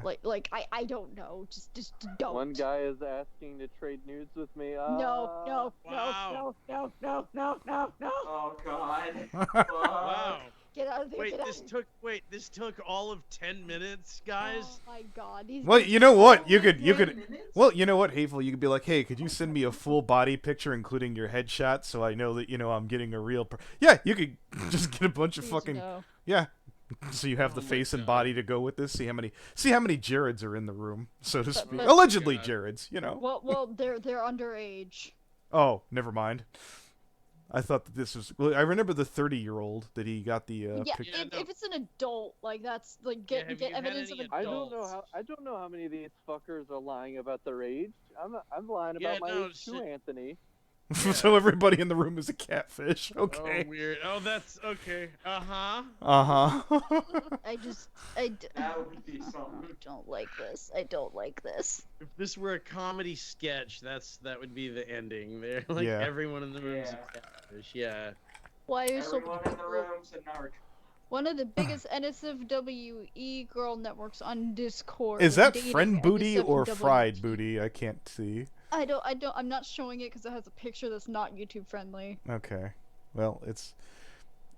I don't know. Just don't. One guy is asking to trade nudes with me. No. Wow. No. Oh God. Wow. Get out of there. Wait, get out this of took this took all of 10 minutes, guys. Oh my God. These Well, guys you know what? You Only could 10 minutes? Well, you know what, Hateful? You could be like, hey, could you send me a full body picture, including your headshot, so I know that I'm getting a real. Yeah, you could just get a bunch of Please fucking. no. Yeah. So you have the Oh my face and God. body to go with this. See how many Jareds are in the room, so to speak. but- Allegedly God. Jareds, Well, they're underage. Oh, never mind. I thought that this was. Well, I remember the 30-year-old that he got the. Yeah, Yeah, if it's an adult, like that's like Yeah, get have get you had evidence any of I adults. don't know how many of these fuckers are lying about their age. I'm lying Yeah, about my no, age too, shit. Anthony. So everybody in the room is a catfish. Okay. Oh, weird. Oh, that's okay. Uh-huh. Uh-huh. That would be something. don't like this. I don't like this. If this were a comedy sketch, that would be the ending there. Like Yeah. everyone in the room is Yeah. a catfish. Yeah. Why are so Everyone many in the people? room's a narc. One of the biggest NSFW girl networks on Discord. Is that dating friend booty or NSFW. fried booty? I can't see. I'm not showing it because it has a picture that's not YouTube friendly. Okay. Well, at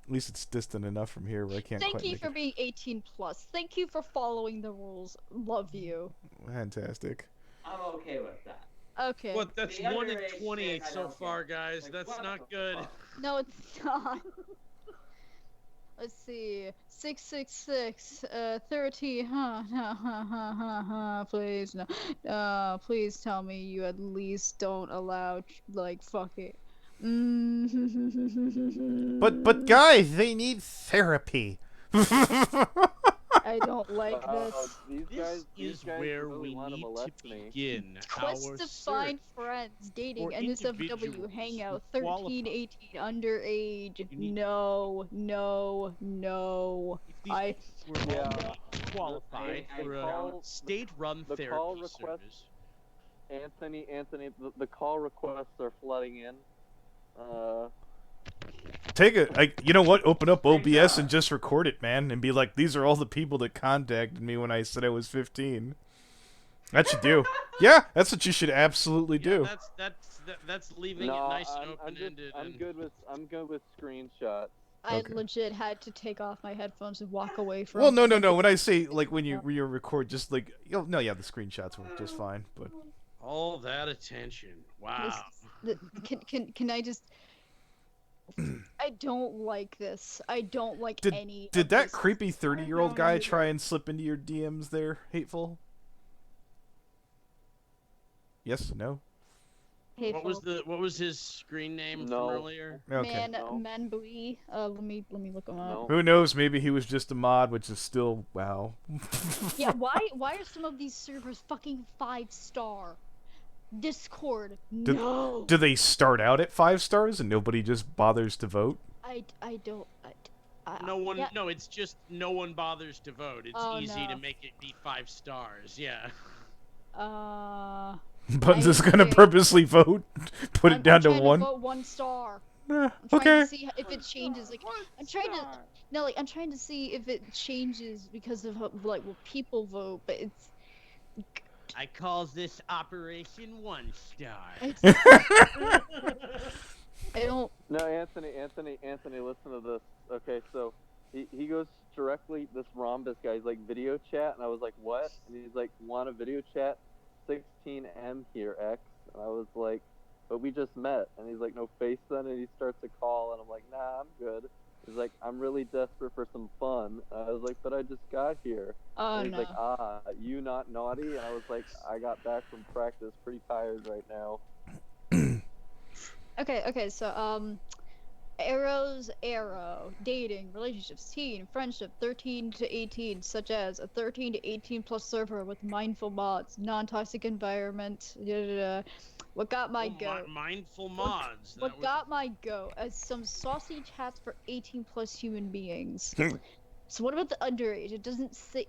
least it's distant enough from here where I can't Thank quite you make for it. being 18 plus. Thank you for following the rules. Love you. Fantastic. I'm okay with that. Okay. What? That's The 1 in underage 20 shit, I so don't far, get. guys. Like, That's what not the good. fuck? No, it's not. Let's see. 666, 13, please, no. Please tell me you at least don't allow, fuck it. But guys, they need therapy. I don't like this. This is where really we want to need to molest me. begin Quest our to search find friends, dating, for NSFW, individuals hangout, who 13, qualify. 18, underage. You need- No. If these I- people were Yeah. all qualified I for a don't- state-run the therapy call request- service. Anthony, the call requests are flooding in. Take it. You know what? Open up OBS and just record it, man, and be like, "These are all the people that contacted me when I said I was 15." That you do. Yeah, that's what you should absolutely do. Yeah, that's leaving No, it nice and I'm open-ended. I'm good with screenshots. I Okay. legit had to take off my headphones and walk away from. Well, no. When I say when you record, just the screenshots work just fine. But All that attention. Wow. Can I just? I don't like this. I don't like any. did of that this. creepy 30-year-old guy try and slip into your DMs there, Hateful? Yes? No? What was his screen name No. from earlier? Okay. No. Manbui. Let me look him up. No. Who knows? Maybe he was just a mod, which is still wow. Yeah, why are some of these servers fucking 5-star? Discord, no. Do they start out at 5 stars and nobody just bothers to vote? I don't. No one. yeah. No, it's just no one bothers to vote. It's Oh, easy to no. make it be 5 stars. Yeah. Buttons is gonna agree. purposely vote, put it down I'm to trying 1. To vote 1 star. Eh, I'm trying okay. to see if it changes. Like, I'm trying to see if it changes because of what people vote, but it's. I calls this Operation 1 Star. I don't. No, Anthony, listen to this. Okay, so he goes directly, this Rhombus guy, he's like, video chat, and I was like, what? And he's like, want a video chat? 16M here, X. And I was like, but we just met. And he's like, no face then, and he starts a call, and I'm like, nah, I'm good. He's like, I'm really desperate for some fun. And I was like, but I just got here. Oh And he's no. like, you not naughty? And I was like, I got back from practice, pretty tired right now. Okay, so arrow, dating, relationships, teen, friendship, 13 to 18, such as a 13 to 18 plus server with mindful mods, non-toxic environment. What got my goat? Mindful mods. What got my goat? As some saucy chats for 18 plus human beings. So what about the underage? It doesn't say.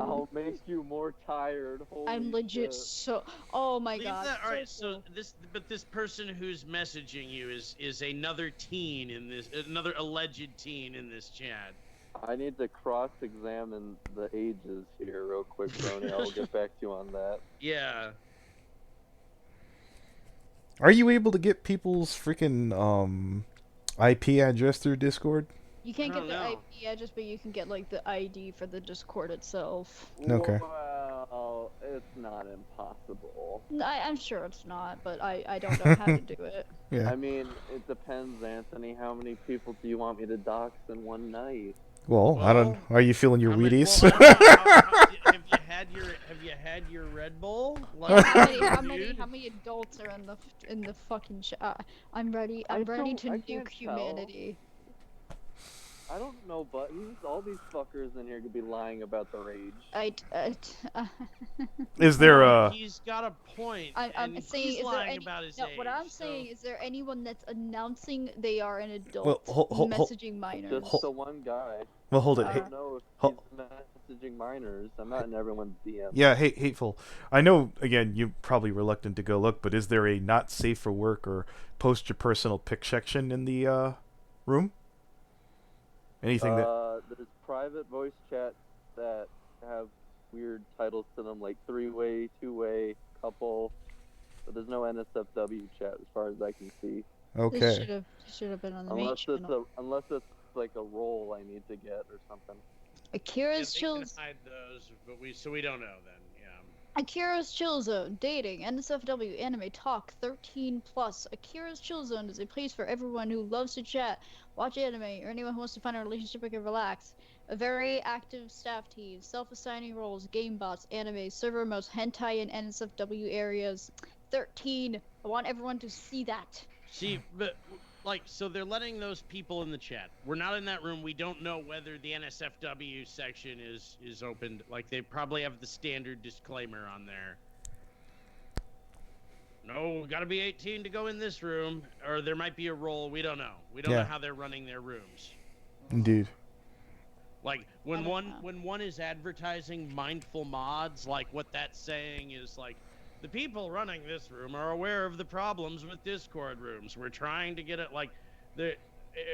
I'll make you more tired. Holy I'm legit shit. so. Oh my Leave god. that. All right. so So this person who's messaging you is another teen in this, another alleged teen in this chat. I need to cross-examine the ages here real quick, Tony. I'll get back to you on that. Yeah. Are you able to get people's freaking IP address through Discord? You can't I get don't the know. IP address, but you can get like the ID for the Discord itself. Okay. Well, it's not impossible. I'm sure it's not, but I don't know how to do it. Yeah. I mean, it depends, Anthony. How many people do you want me to dox in one night? Well, I don't. Well, Are you feeling your How many- Wheaties? well, have you had your Red Bull? Like, How dude? many adults are in the fucking chat? I'm ready. I I'm ready don't- to I nuke can't tell. humanity. I don't know, but all these fuckers in here could be lying about the rage. Is there He's got a point. I'm and saying, he's is there lying any? about his No, age. what I'm so- saying is there anyone that's announcing they are an adult Well, hold- messaging minors? Just the one guy. Well, hold it. I Hey, don't know if Ho- he's messaging minors. I'm not in everyone's DM. yeah, hateful. I know. Again, you're probably reluctant to go look, but is there a not safe for work or post your personal pic section in the room? Anything that? There's private voice chats that have weird titles to them, like three-way, two-way, couple. But there's no NSFW chat as far as I can see. This Okay. should have been on the main Unless it's like a role I need to get or something. Yeah, Akira's they chill. can hide those, but we don't know then. Yeah. Akira's Chill Zone, dating, NSFW, anime, talk, 13 plus. Akira's Chill Zone is a place for everyone who loves to chat, watch anime, or anyone who wants to find a relationship and relax. A very active staff team, self-assigning roles, game bots, anime, server modes, hentai, and NSFW areas. 13. I want everyone to see that. See, but like, so they're letting those people in the chat. We're not in that room. We don't know whether the NSFW section is opened. Like, they probably have the standard disclaimer on there. No, gotta be 18 to go in this room, or there might be a role. We don't know. We don't know Yeah. how they're running their rooms. Indeed. Like I when don't know. when one is advertising mindful mods, like what that's saying is like, the people running this room are aware of the problems with Discord rooms. We're trying to get it like the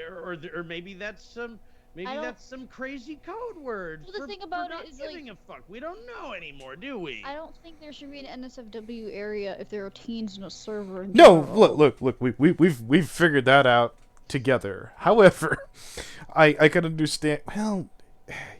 or maybe that's some crazy code word. Well, the for, thing for about not it is, giving a fuck. We don't know anymore, do we? I don't think there should be an NSFW area if there are teens in a server. In No, general. look. We've figured that out together. However, I can understand. Well,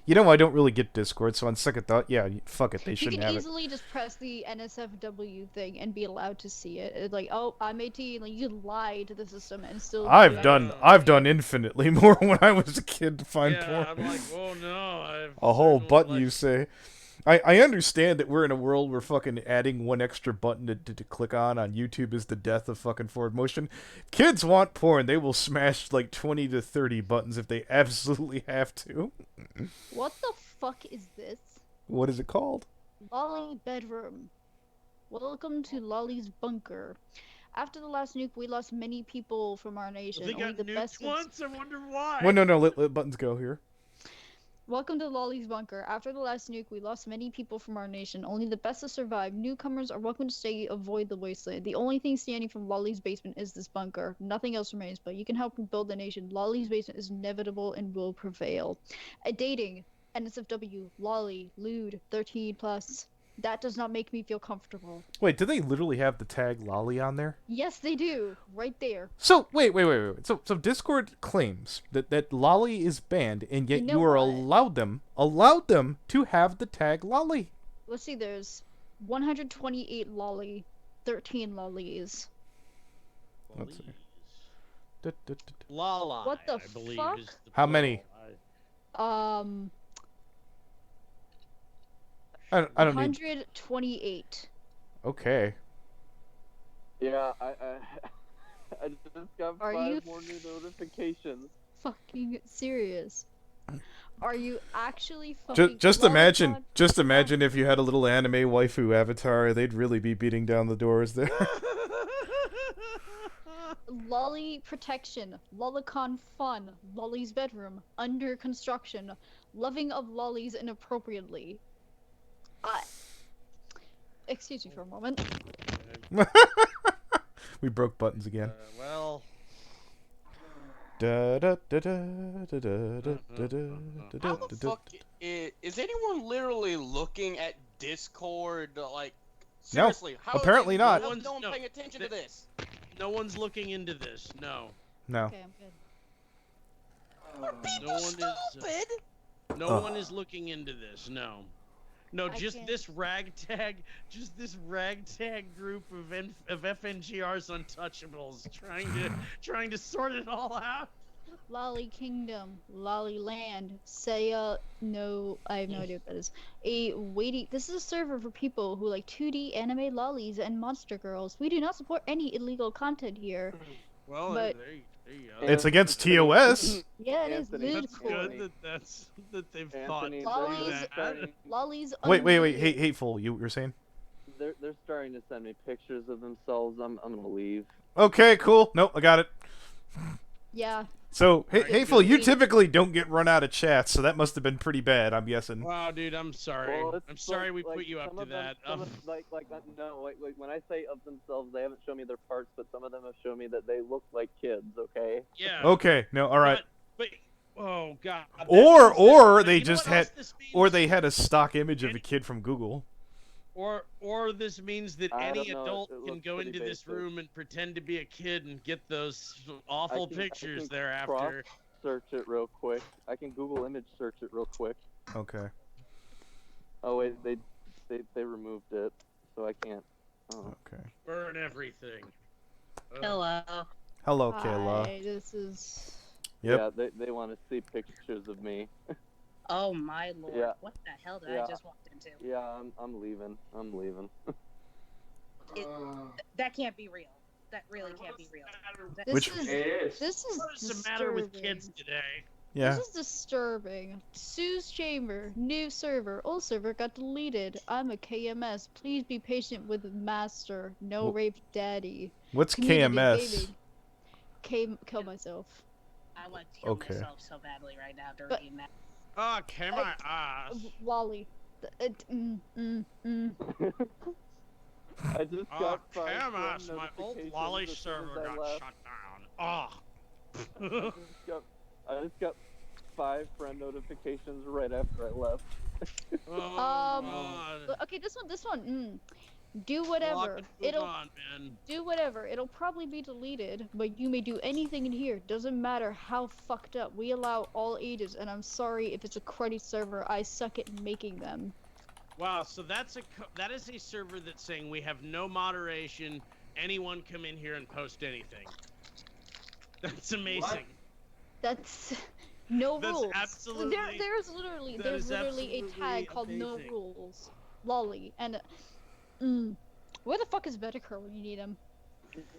you know, I don't really get Discord, so on second thought, yeah, fuck it, they You shouldn't can have it. easily just press the NSFW thing and be allowed to see it. It's like, oh, I'm 18. Like, you can lie to the system and still. I've Yeah. done infinitely more when I was a kid to find yeah, porn. I'm like, oh no, A whole certainly, button, like, you say. I understand that we're in a world where fucking adding one extra button to click on YouTube is the death of fucking forward motion. Kids want porn. They will smash like 20 to 30 buttons if they absolutely have to. What the fuck is this? What is it called? Lolly bedroom. Welcome to Lolly's bunker. After the last nuke, we lost many people from our nation. They Only got the nuked best. once. I wonder why. Well, no, let buttons go here. Welcome to Lolly's bunker. After the last nuke, we lost many people from our nation. Only the best to survive. Newcomers are welcome to stay. Avoid the wasteland. The only thing standing from Lolly's basement is this bunker. Nothing else remains, but you can help rebuild the nation. Lolly's basement is inevitable and will prevail. Dating. NSFW. Lolly. Lewd. 13 plus. That does not make me feel comfortable. Wait, do they literally have the tag lolly on there? Yes, they do. Right there. So wait. So Discord claims that lolly is banned, and yet You know you are what? allowed them to have the tag lolly. Let's see, there's 128 lolly, 13 lollies. Let's see. Lala. What the I believe fuck? is the How many? plural. I don't need. 128. Okay. Yeah, I I just got Are 5 you more new notifications. Fucking serious? Are you actually fucking? Just imagine, Lolicon- if you had a little anime waifu avatar, they'd really be beating down the doors there. Lolly protection, Lolicon fun, Lolly's bedroom, under construction, loving of lollies inappropriately. Excuse me for a moment. We broke buttons again. Well, Da, da, da, da, da, da, da, da, da, How da, the da. fuck is anyone literally looking at Discord? Like, No, seriously, how apparently is not. no one No, paying attention to this? No one's looking into this. No. No. Okay, I'm good. Are people No one is, stupid? No Ugh. one is looking into this. No. No, I just can't- this ragtag group of FNGR's untouchables trying to sort it all out. Lolly Kingdom, Lolly Land, no, I have no idea what that is. This is a server for people who like 2D anime lollies and monster girls. We do not support any illegal content here. Well, But- there you go. It's against TOS. Yeah, it is Anthony, That's Discord. good that they've thought Anthony, to Lollies- do they're that. starting, Lollies. Wait. unlimited. Hateful. You're saying? they're starting to send me pictures of themselves. I'm gonna leave. Okay, cool. Nope, I got it. Yeah. So, Alright, Hateful, you good. typically don't get run out of chat, so that must have been pretty bad, I'm guessing. Wow, dude, I'm sorry. Well, it's I'm sorry like- we put like, you up some to of them- that. some of- no, when I say of themselves, they haven't shown me their parts, but some of them have shown me that they look like kids. Okay. Yeah. Okay, no, all right. But oh god. Or they You know just what had, else this or means? they had a stock image of a kid from Google. Or this means that I any don't know, adult it can looks go pretty into this basic. room and pretend to be a kid and get those awful I can pictures cross thereafter. search it real quick. I can Google image search it real quick. Okay. Oh wait, they removed it, so I can't. Oh. Okay. Burn everything. Ugh. Hello. Hello, Kayla. Hi, this is. Yep. Yeah, they want to see pictures of me. Oh my lord. Yeah. What the hell did Yeah. I just walk into? Yeah, I'm leaving. I'm leaving. That can't be real. That really can't be real. This Which- is. It is. This is What is the matter with disturbing. kids today? Yeah. This is disturbing. Sue's Chamber, new server. Old server got deleted. I'm a KMS. Please be patient with Master. No Wh- rape daddy. What's Community KMS? gaming. Kill myself. I want to kill Okay. myself so badly right now during But- that. Oh, can my ass. Lolly. I just Oh, got 5 can friend ass. My old notifications lolly as soon server as I got left. shut down. I just got 5 friend notifications right after I left. Oh, God. Okay, this one. Do Block whatever. and move It'll on, man. do whatever. It'll probably be deleted, but you may do anything in here. Doesn't matter how fucked up. We allow all ages, and I'm sorry if it's a cruddy server. I suck at making them. Wow, so that is a server that's saying we have no moderation. Anyone come in here and post anything. That's amazing. That's no That's rules. absolutely- There's literally that is a absolutely tag called no amazing. rules. Lolly and where the fuck is Vedicur when you need him?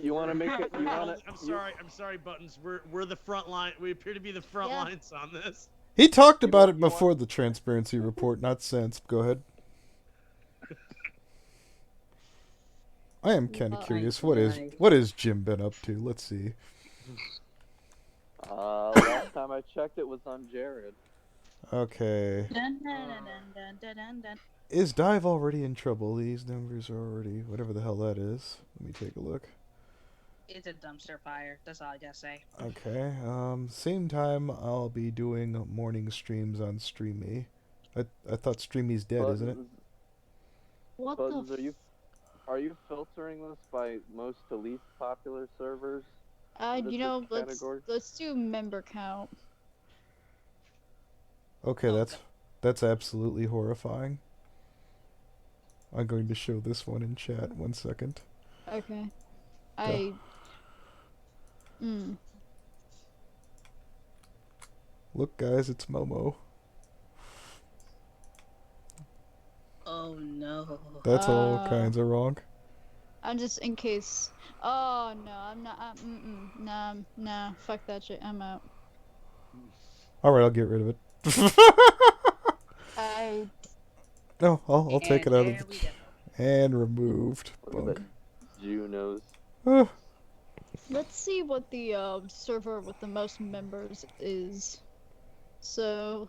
You want to make it? You want I'm to? sorry, Buttons. We're the front line. We appear to be the front Yeah. lines on this. He talked about want- it you want- before the transparency report, not since. Go ahead. I am kind of Oh, curious. my God. What is Jim been up to? Let's see. Last time I checked, it was on Jared. Okay. Dun, dun, dun, dun, dun, dun, dun. Is Dive already in trouble? These numbers are already whatever the hell that is. Let me take a look. It's a dumpster fire. That's all I gotta say. Okay. Same time I'll be doing morning streams on Streamy. I thought Streamy's dead, Buttons, isn't it? What Buttons, the? are you filtering this by most to least popular servers? Is You this know, the category? let's do member count. Okay, Oh, that's absolutely horrifying. I'm going to show this one in chat. 1 second. Okay. Look, guys, it's Momo. Oh no. That's all kinds of wrong. I'm just in case. Oh no, I'm not. Nah. Fuck that shit. I'm out. All right, I'll get rid of it. No, I'll take it out And of there we the go. and removed. Look at Bunk. that Junos. Ah, Let's see what the server with the most members is. So,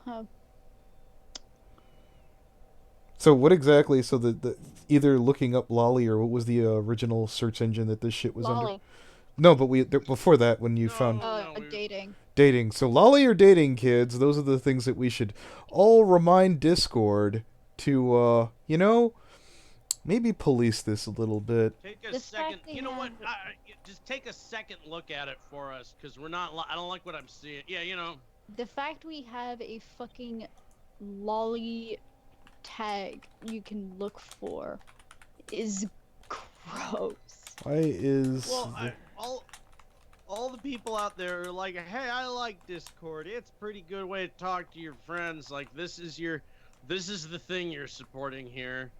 So what exactly? So the either looking up Lolly or what was the original search engine that this shit was under? Lolly. No, but before that when you No. found. No, we- Dating. Dating. So lolly or dating, kids? Those are the things that we should all remind Discord to, maybe police this a little bit. Take a The second. fact they You know what? have- Just take a second look at it for us, because we're not. I don't like what I'm seeing. Yeah, The fact we have a fucking lolly tag you can look for is gross. Why is... Well, all the people out there are like, hey, I like Discord. It's a pretty good way to talk to your friends. Like, this is the thing you're supporting here.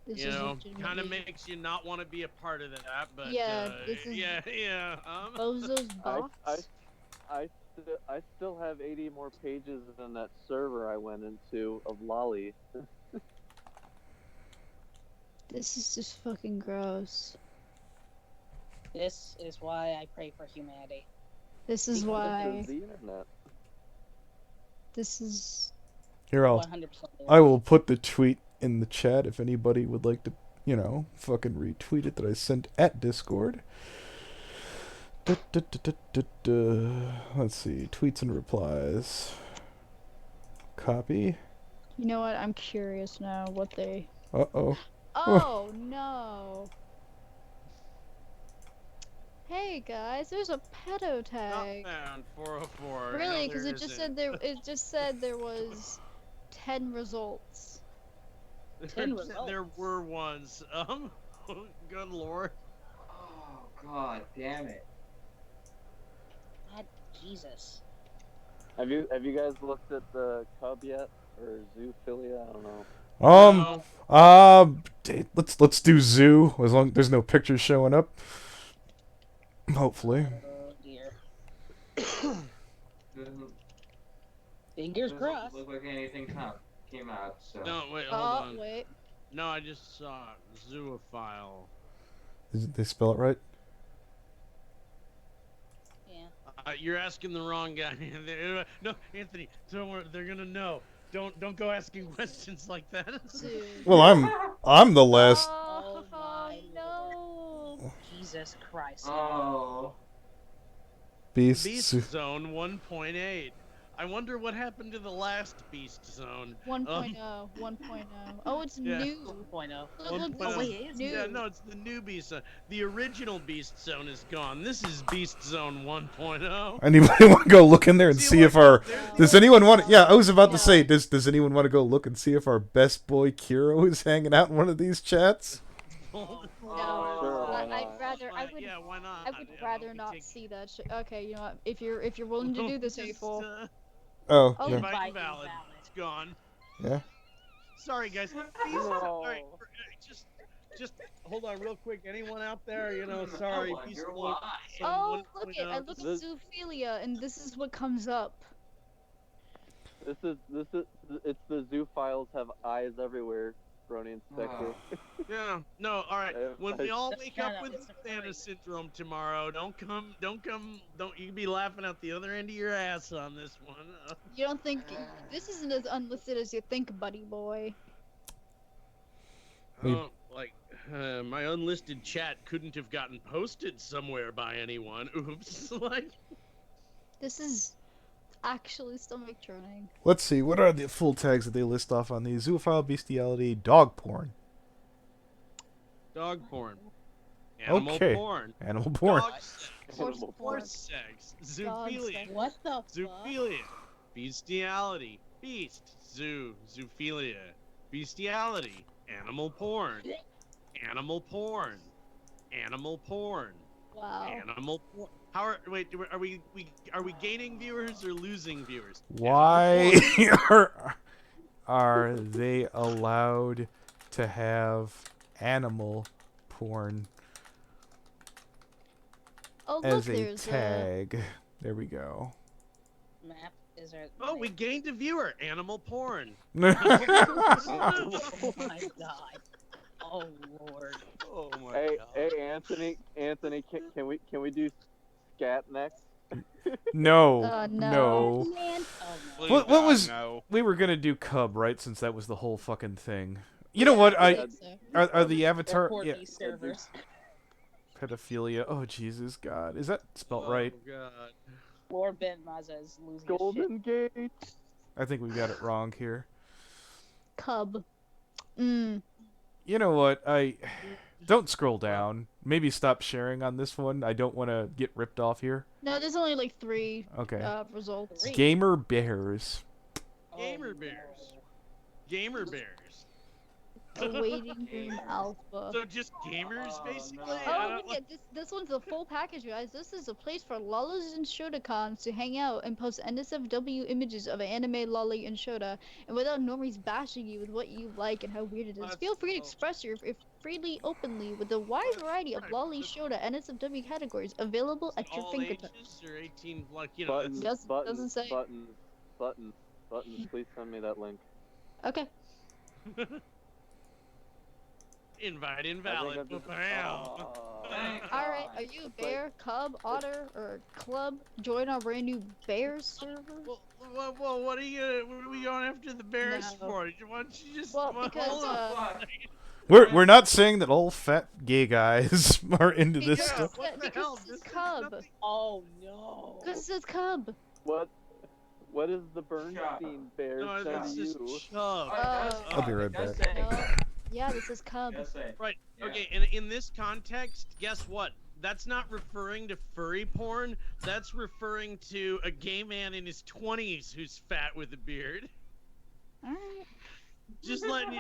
This You is know, kind of legitimately- makes you not want to be a part of that. But Yeah, this is- yeah. Bozo's box. I still have 80 more pages than that server I went into of lolly. This is just fucking gross. This is why I pray for humanity. This is This why. is the internet. This is. Here, 100%. I will put the tweet in the chat if anybody would like to, fucking retweet it that I sent at Discord. Let's see. Tweets and replies. Copy. You know what? I'm curious now what they. Uh-oh. Oh no! Hey guys, there's a pedo Not tag. found 404. Really? No, Because there it just isn't. said there was 10 results. 10 There results. were ones. Good lord. Oh god, damn it. God, Jesus. Have you guys looked at the cub yet, or zoophilia? I don't know. Let's do zoo as long as there's no pictures showing up. Hopefully. Oh dear. Doesn't, Fingers doesn't crossed. look like anything came out, so. No, wait, hold Oh on. wait. No, I just saw zoophile. Did they spell it right? Yeah. You're asking the wrong guy. No, Anthony, don't worry, they're gonna know. Don't go asking questions like that. Zoo. Well, I'm the last. Oh, Oh my no. Jesus Christ. Oh. Beast. Beast Zoo. Zone 1.8. I wonder what happened to the last Beast Zone. 1.0. 1.0. Oh, it's Yeah. new. 1.0. Look, look, Oh, this wait, is it is new. Yeah, no, it's the new Beast Zone. The original Beast Zone is gone. This is Beast Zone 1.0. Anybody want to go look in there and see if our? There's the- Does anyone want? Yeah, I was about to Yeah. say, does anyone want to go look and see if our best boy Kiro is hanging out in one of these chats? No, Sure, why I'd not? rather. I would. Yeah, why not? I would Yeah, rather we not take- see that shit. Okay, you know what? If you're willing to do this, Just, hateful. Oh, Oh, yeah. Invite Invite invalid. invalid. It's gone. Yeah. Sorry, guys. Beast, No. alright, just hold on real quick. Anyone out there, sorry. I Beast wonder Zone why. Oh, 1.0. look it! I look at This- zoophilia, and this is what comes up. This is it's the zoophiles have eyes everywhere, Brony Inspector. Yeah. No. All right. When we all wake Shut up up, with it's a Santa freak. syndrome tomorrow, don't you can be laughing out the other end of your ass on this one. You don't think this isn't as unlisted as you think, buddy boy? We- My unlisted chat couldn't have gotten posted somewhere by anyone. Oops. This is actually stomach churning. Let's see. What are the full tags that they list off on these? Zoophile, bestiality, dog porn, Dog porn. Animal Okay. porn. animal porn. Dog sex. Horse Horse Horse sex. Dog Zoophilia. sex. What the fuck? Zoophilia. Bestiality. Beast. Zoo. Zoophilia. Bestiality. Animal porn. Animal porn. Animal porn. Wow. Animal porn. Are we gaining viewers or losing viewers? Why are they allowed to have animal porn Oh look, as a there's tag? There we go. Map is there? Oh, we gained a viewer. Animal porn. Oh my god. Oh lord. Oh my Hey, god. hey, Anthony, can we do scat next? No, no. no. Man. Oh no. Please, What God, was- No. We were gonna do Cub, right? Since that was the whole fucking thing. You know what? think so. Are the avatar Report yeah, these servers. pedophilia? Oh Jesus God, is that spelt right? Oh, God. Lord Ben Maza is losing his shit. Golden Gate. I think we got it wrong here. Cub. You know what? I don't scroll down. Maybe stop sharing on this one. I don't want to get ripped off here. No, there's only like 3 Okay. results. Gamer Bears. Gamer Bears. Gamer Bears. Awaiting room alpha. So just gamers, basically? Oh, yeah, this one's a full package, guys. This is a place for lolas and shotacons to hang out and post NSFW images of anime, lolly, and shota, and without normies bashing you with what you like and how weird it is. Feel free to express your freely, openly, with a wide variety of lolly, shota, NSFW categories available at your all fingertips. ages or 18, like, you know, Buttons, Just buttons, doesn't say. buttons. Please send me that link. Okay. invite I invalid. think I'm just- Alright, are you a bear, cub, otter, or club? Join our brand new bears server? Well, what are we going after the bears No. for? Why don't you just... Well, hold because, on. We're not saying that all fat gay guys are into this Because, stuff. what the because hell? this This is is cub. nothing- Oh no. Because it says cub. What is the Bernstein bear No, send that's just you? chub. I'll be right back. No. Yeah, this is cub. Right. Yeah. Okay. And in this context, guess what? That's not referring to furry porn. That's referring to a gay man in his 20s who's fat with a beard. Alright. Just letting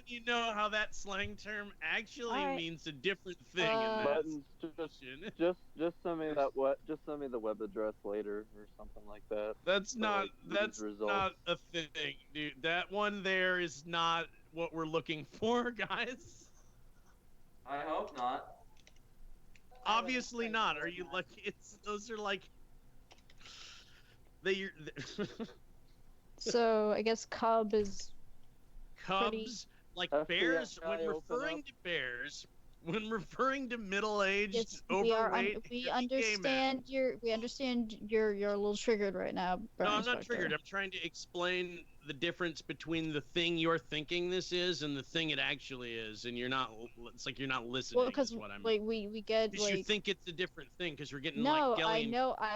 you know how that slang term actually Alright. means a different thing in that Buttons, situation. just send me just send me the web address later or something like that. That's not these results. not a thing, dude. That one there is not what we're looking for, guys. I hope not. Obviously not. Are you like those are like they So, I guess cub is cubs like FBI bears when open referring up. to bears. When referring to middle-aged, yes, overweight, we hairy gay men. understand you're a little triggered right now. No, Brown I'm not Inspector. triggered. I'm trying to explain the difference between the thing you're thinking this is and the thing it actually is, and you're not. It's like you're not listening. Well, because is what I'm. like we get Because you like think it's a different thing because you're getting no, like I Gellian.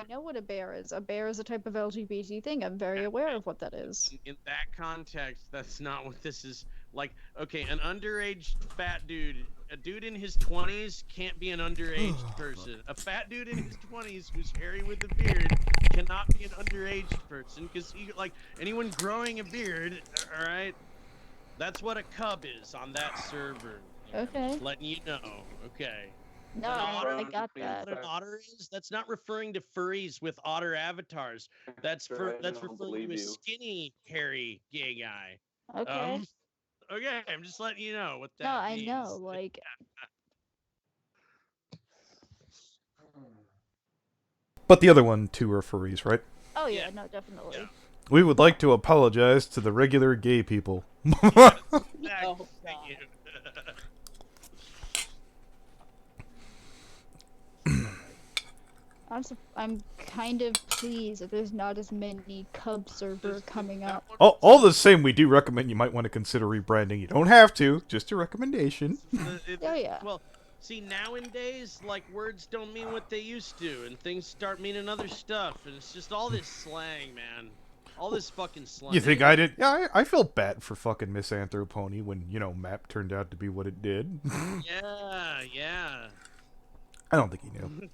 know what a bear is. A bear is a type of LGBT thing. I'm very aware of what that is. In that context, that's not what this is. Like, okay, an underage fat dude, a dude in his 20s can't be an underage person. A fat dude in his 20s who's hairy with a beard cannot be an underage person because, like, anyone growing a beard, all right, that's what a cub is on that server. Okay. Just letting you know, okay. No, An otter, I got that. What an otter is? That's not referring to furries with otter avatars. That's I that's don't referring believe to a you. skinny, hairy gay guy. Okay. Okay, I'm just letting you know what that No, I means. know. Like, But the other one, too, are furries, right? oh yeah, Yeah. no, definitely. Yeah. We would like to apologize to the regular gay people. Exactly. Oh, Thank God. you. I'm kind of pleased that there's not as many cub server coming up. All the same, we do recommend you might want to consider rebranding. You don't have to, just a recommendation. Oh, yeah. Well, see, nowadays, like, words don't mean what they used to, and things start meaning other stuff, and it's just all this slang, man. All this fucking slang. You think I did? Yeah, I felt bad for fucking Miss Anthropony when, Map turned out to be what it did. Yeah. I don't think he knew.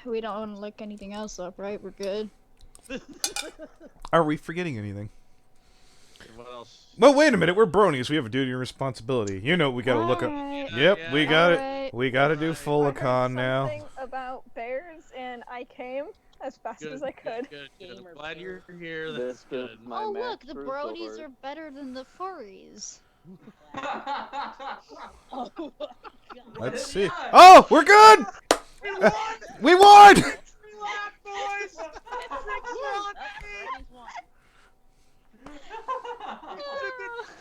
We don't want to look anything else up, right? We're good. Are we forgetting anything? What else? Well, wait a minute. We're bronies. We have a duty and responsibility. You know, we gotta look up. Alright. Yep, Yeah. we got it. Alright. We gotta do Alright. full I heard econ now. something about bears, and I came as fast Good, as I could. Good. Gamer I'm glad bear. you're here. That's This is good. my Oh Max look, the resort. bronies are better than the furries. Oh, God. Let's see. Oh, we're good. We won. Relax, boys!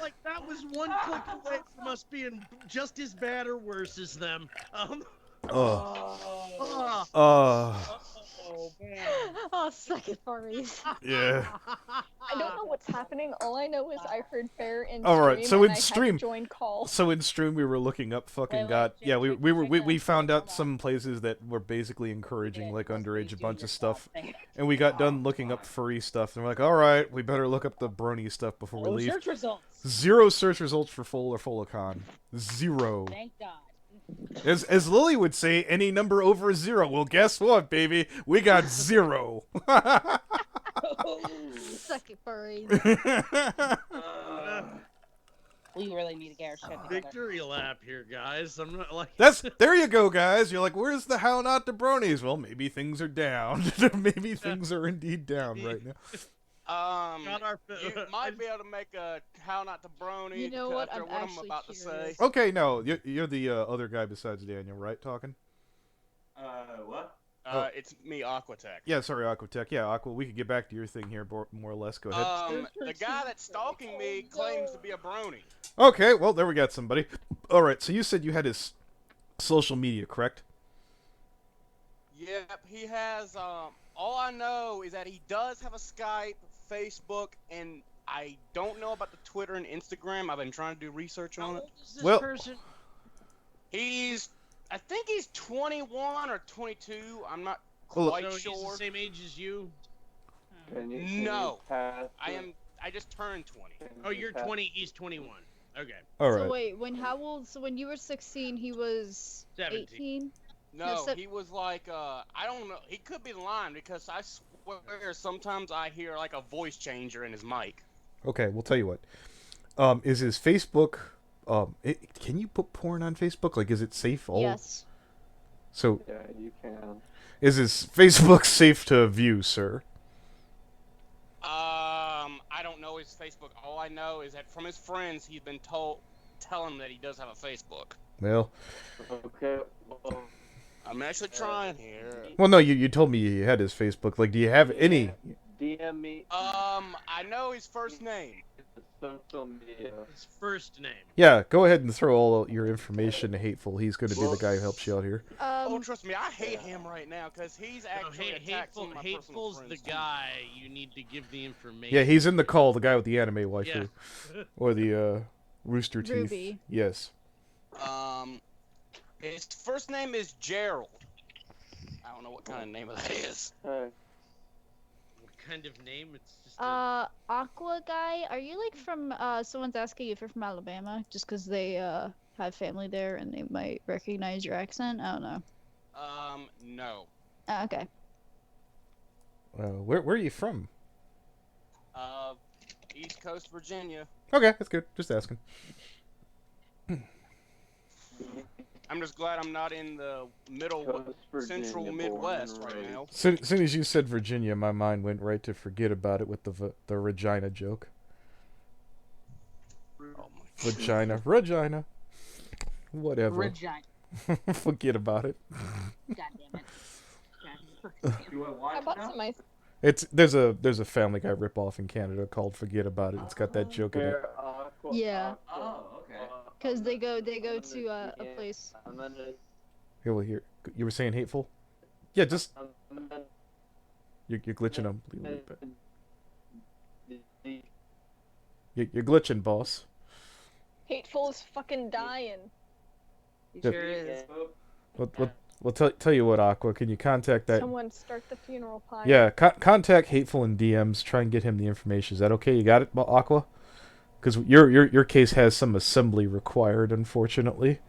Like, that was one click away from us being just as bad or worse as them. Oh. Oh, Oh. oh man. Oh, second furries. Yeah. I don't know what's happening. All I know is I heard Fair in All stream, right, so and in I had stream- to join call. So in stream we were looking up fucking Wait, god. check- Yeah, we check- we were check we the- found out hold on. some places that were basically encouraging like Please underage do a bunch your of stuff. thing. And we got done looking up furry stuff, and we're like, all right, we better look up the brony stuff before we Oh, leave. search results. 0 search results for full or Folacon. 0. Thank God. As Lily would say, any number over 0. Well, guess what, baby? We got 0. Second furries. We really need to get our shit together. Victory lap here, guys. I'm not like There you go, guys. You're like, where's the how not to bronies? Well, maybe things are down. Maybe things are indeed down right now. You might be able to make a how not to brony. You know what? after I'm what I'm actually about to say. curious. Okay, no, you're the other guy besides Daniel, right? Talking. What? It's me, Aquatech. Yeah, sorry, Aquatech. Yeah, Aqua. We could get back to your thing here, more or less. Go ahead. The guy that's stalking me claims to be a brony. Okay, well, there we got somebody. All right, so you said you had his social media, correct? Yep, he has. All I know is that he does have a Skype, Facebook, and I don't know about the Twitter and Instagram. I've been trying to do research How on old it. is this Well- person? I think he's 21 or 22. I'm not Well, quite So he's sure. the same age as you? Can you No. pass I just turned 20. Oh, you're 20. He's 21. Okay. All So right. wait, how old? So when you were 16, he was 17. 18. No, so- he was like, I don't know. He could be lying because I swear sometimes I hear like a voice changer in his mic. Okay, we'll tell you what. Is his Facebook? Can you put porn on Facebook? Like, is it safe? Yes. So, Yeah, you can. is his Facebook safe to view, sir? I don't know his Facebook. All I know is that from his friends, he's been tell him that he does have a Facebook. Well, Okay. Well, I'm actually trying here. well, no. You told me you had his Facebook. Like, do you have any? DM me I know his first name. social media. His first name. Yeah, go ahead and throw all your information to Hateful. He's going to be the guy who helps you out here. Oh, trust me, I hate him right now because he's actually attacked some of my personal Hateful's the friends, too. guy you need to give the information. Yeah, he's in the call. The guy with the anime waifu, Yeah. or the rooster teeth. Ruby. Yes. His first name is Gerald. I don't know what kind of name that is. Hey. What kind of name? It's just Aqua guy, are you like from? Someone's asking if you're from Alabama, just because they have family there and they might recognize your accent. I don't know. No. Okay. Where are you from? East Coast, Virginia. Okay, that's good. Just asking. I'm just glad I'm not in the middle, Coast, Virginia, central born Midwest and right raised. now. Soon as you said Virginia, my mind went right to forget about it with the Regina joke. Oh my. Regina. Whatever. Regina. Forget about it. God damn it. You want to watch I it bought now? some ice. There's a Family Guy ripoff in Canada called Forget About It. It's got that joke in it. Fair, Aqua, Yeah. Oh, okay. Because they go to a place. I'm gonna, Here, well, here. You were saying Hateful? Yeah, just I'm gonna, you're glitching on. You're glitching, boss. Hateful is fucking dying. He Yep. sure is. Well, tell you what, Aqua. Can you contact that? Someone start the funeral pyre. Yeah, contact Hateful in DMs. Try and get him the information. Is that okay? You got it, Aqua? Because your case has some assembly required, unfortunately.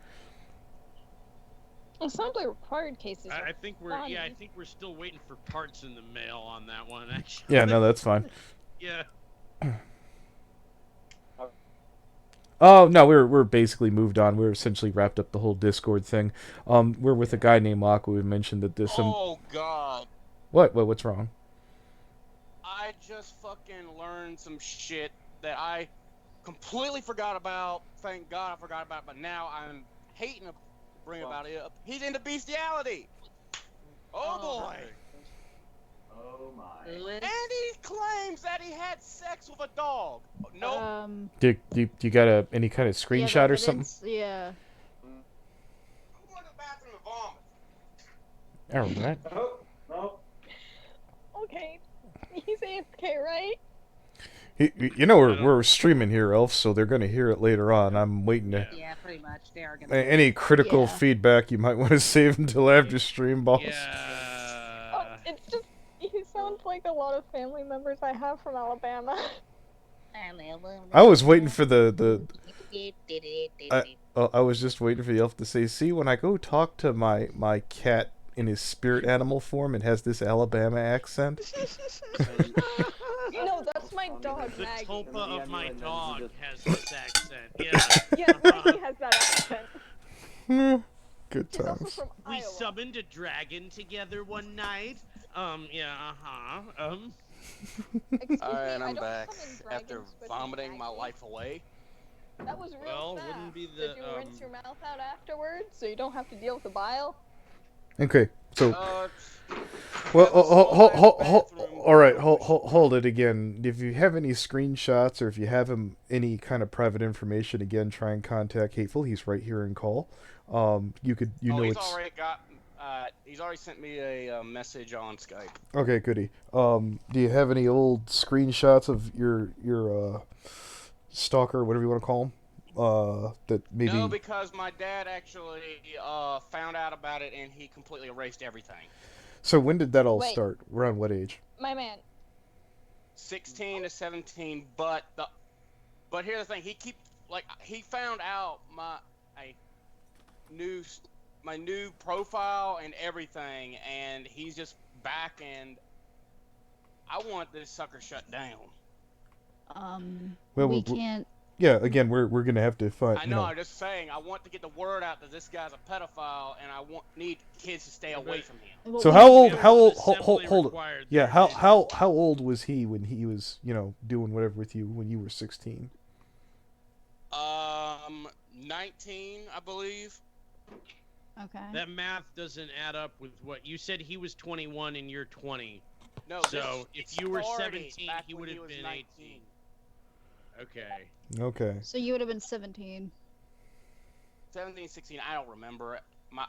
Assembly required cases. I think we're fun. I think we're still waiting for parts in the mail on that one. Actually. Yeah, no, that's fine. Yeah. Oh no, we're basically moved on. We're essentially wrapped up the whole Discord thing. We're with a guy named Aqua. We mentioned that there's some. Oh God. What's wrong? I just fucking learned some shit that I completely forgot about. Thank God I forgot about it, but now I'm hating to bring about it up. He's into bestiality. Oh boy. Oh my. Who is? And he claims that he had sex with a dog. Nope. Do you got any kind of screenshot or something? Yeah. I'm going to the bathroom and vomit. All right. Oh, oh. AFK. He's AFK, right? You know we're streaming here, Elf, so they're gonna hear it later on. I'm waiting to. Yeah, pretty much. They are gonna. Any critical Yeah. feedback you might want to save until after stream, boss. Yeah. It's just he sounds like a lot of family members I have from Alabama. I was waiting for I was just waiting for the elf to say, "See, when I go talk to my cat in his spirit animal form, it has this Alabama accent." No, that's my dog, The Maggie. tulpa of my dog has this accent. Yeah. Yeah, Maggie has that accent. Good She's also times. from We Iowa. summoned a dragon together one night. Yeah, Excuse Alright, me, I I'm don't back summon after dragons with vomiting my Maggie. life away. That was real Well, fast. wouldn't be Did the, you rinse your mouth out afterwards so you don't have to deal with the bile? Okay, so Well, all right, hold it again. If you have any screenshots or if you have any kind of private information, again, try and contact Hateful. He's right here in call. He's already sent me a message on Skype. Okay, goody. Do you have any old screenshots of your stalker, whatever you want to call him? That maybe. No, because my dad actually found out about it and he completely erased everything. So when did that all Wait. start? Around what age? My man. 16 to 17, but here's the thing: he found out my new profile and everything, and he's just back, and I want this sucker shut down. Well, we can't. Yeah, again, we're gonna have to find. I know. I'm just saying. I want to get the word out that this guy's a pedophile, and I need kids to stay away from him. Well, So we- how old? There How was old? an Hold assembly it. required Yeah, there, how old was he when he was doing whatever with you when you were 16? 19, I believe. Okay. That math doesn't add up with what you said. He was 21 and you're 20. No. So this if you were started 17, back he when would have was been 19. 18. Okay. Okay. So you would have been 17. 17, 16. I don't remember.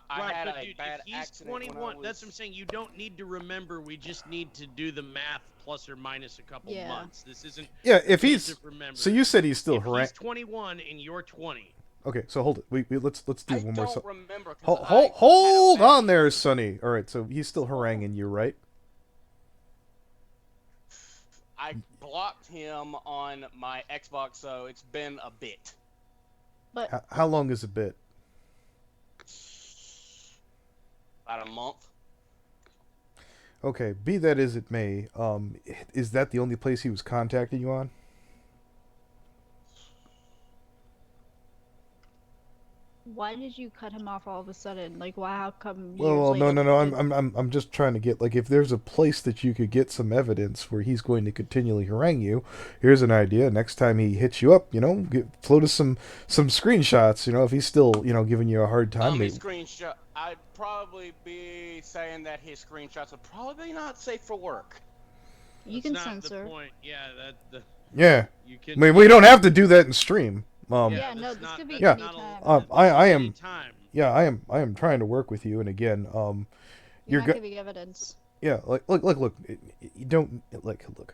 I Right, had but a dude, bad if he's accident when I 21, was... that's what I'm saying. You don't need to remember. We just need to do the math plus or minus a couple Yeah. months. This isn't. Yeah, if a he's. case of remember. So you said he's still if he's haranguing. 21 and you're 20. Okay, so hold it. Let's do I one more. don't remember. 'Cause Hold I had a hold bad on there, accident. Sonny. All right, so he's still haranguing you, right? I blocked him on my Xbox, so it's been a bit. But How long is a bit? About a month. Okay, be that as it may, is that the only place he was contacting you on? why did you cut him off all of a sudden? Like, why? How come? Years Well, no, later, no, no. we didn't- I'm just trying to get like if there's a place that you could get some evidence where he's going to continually harangue you. Here's an idea. Next time he hits you up, float us some screenshots. If he's still giving you a hard time. His screenshot. I'd probably be saying that his screenshots are probably not safe for work. You That's can not censor. the point. Yeah, Yeah, you I can. mean we don't have to do that in stream. Yeah, no, that's this not- could be that's Yeah. not anytime. a- I am. anytime. Yeah, I am trying to work with you, and again, You're you're not go- giving evidence. yeah, look, you don't look.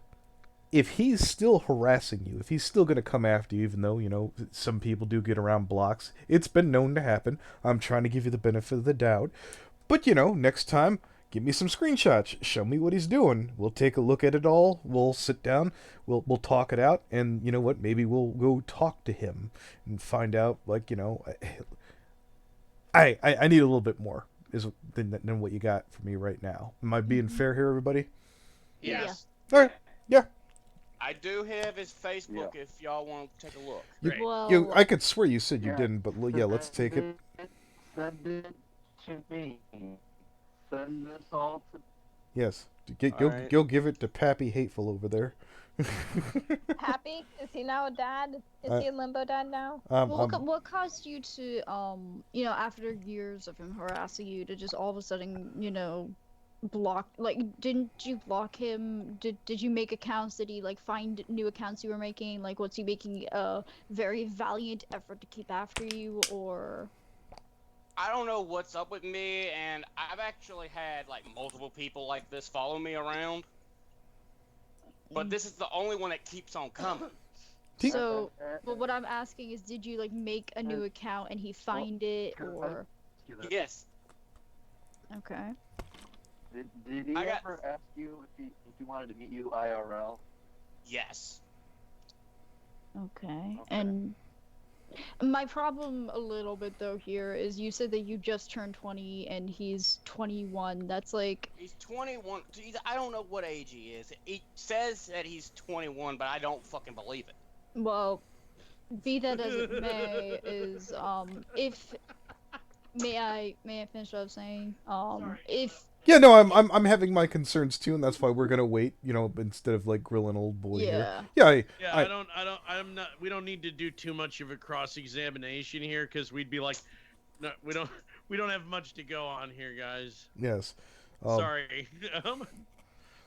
If he's still harassing you, if he's still going to come after you, even though, some people do get around blocks, it's been known to happen. I'm trying to give you the benefit of the doubt. But, next time, give me some screenshots. Show me what he's doing. We'll take a look at it all. We'll sit down. We'll talk it out. And you know what? Maybe we'll go talk to him and find out, I need a little bit more than what you got for me right now. Am I being fair here, everybody? Yes. All right. Yeah. I do have his Facebook if y'all want to take a look. Great. Well, I could swear you said you didn't, but yeah, let's take it. Send it to me. Send this all to Yes. Alright. Go give it to Pappy Hateful over there. Happy? Is he now a dad? Is he a limbo dad now? what caused you to, after years of him harassing you, to just all of a sudden, block? Like, didn't you block him? Did you make accounts? Did he find new accounts you were making? Like, was he making a very valiant effort to keep after you, or? I don't know what's up with me, and I've actually had multiple people like this follow me around. but this is the only one that keeps on coming. So, but what I'm asking is, did you like make a new account and he find it, or? Yes. Okay. Did he ever ask you if he wanted to meet you IRL? Yes. Okay. And my problem a little bit though here is you said that you just turned 20 and he's 21. That's like... He's 21. I don't know what age he is. He says that he's 21, but I don't fucking believe it. Well, be that as it may, is if may I finish what I was saying? If Yeah, no, I'm having my concerns too, and that's why we're gonna wait. You know, instead of like grilling old boy here. Yeah. We don't need to do too much of a cross-examination here, because we'd be like, no, we don't have much to go on here, guys. Yes. Sorry.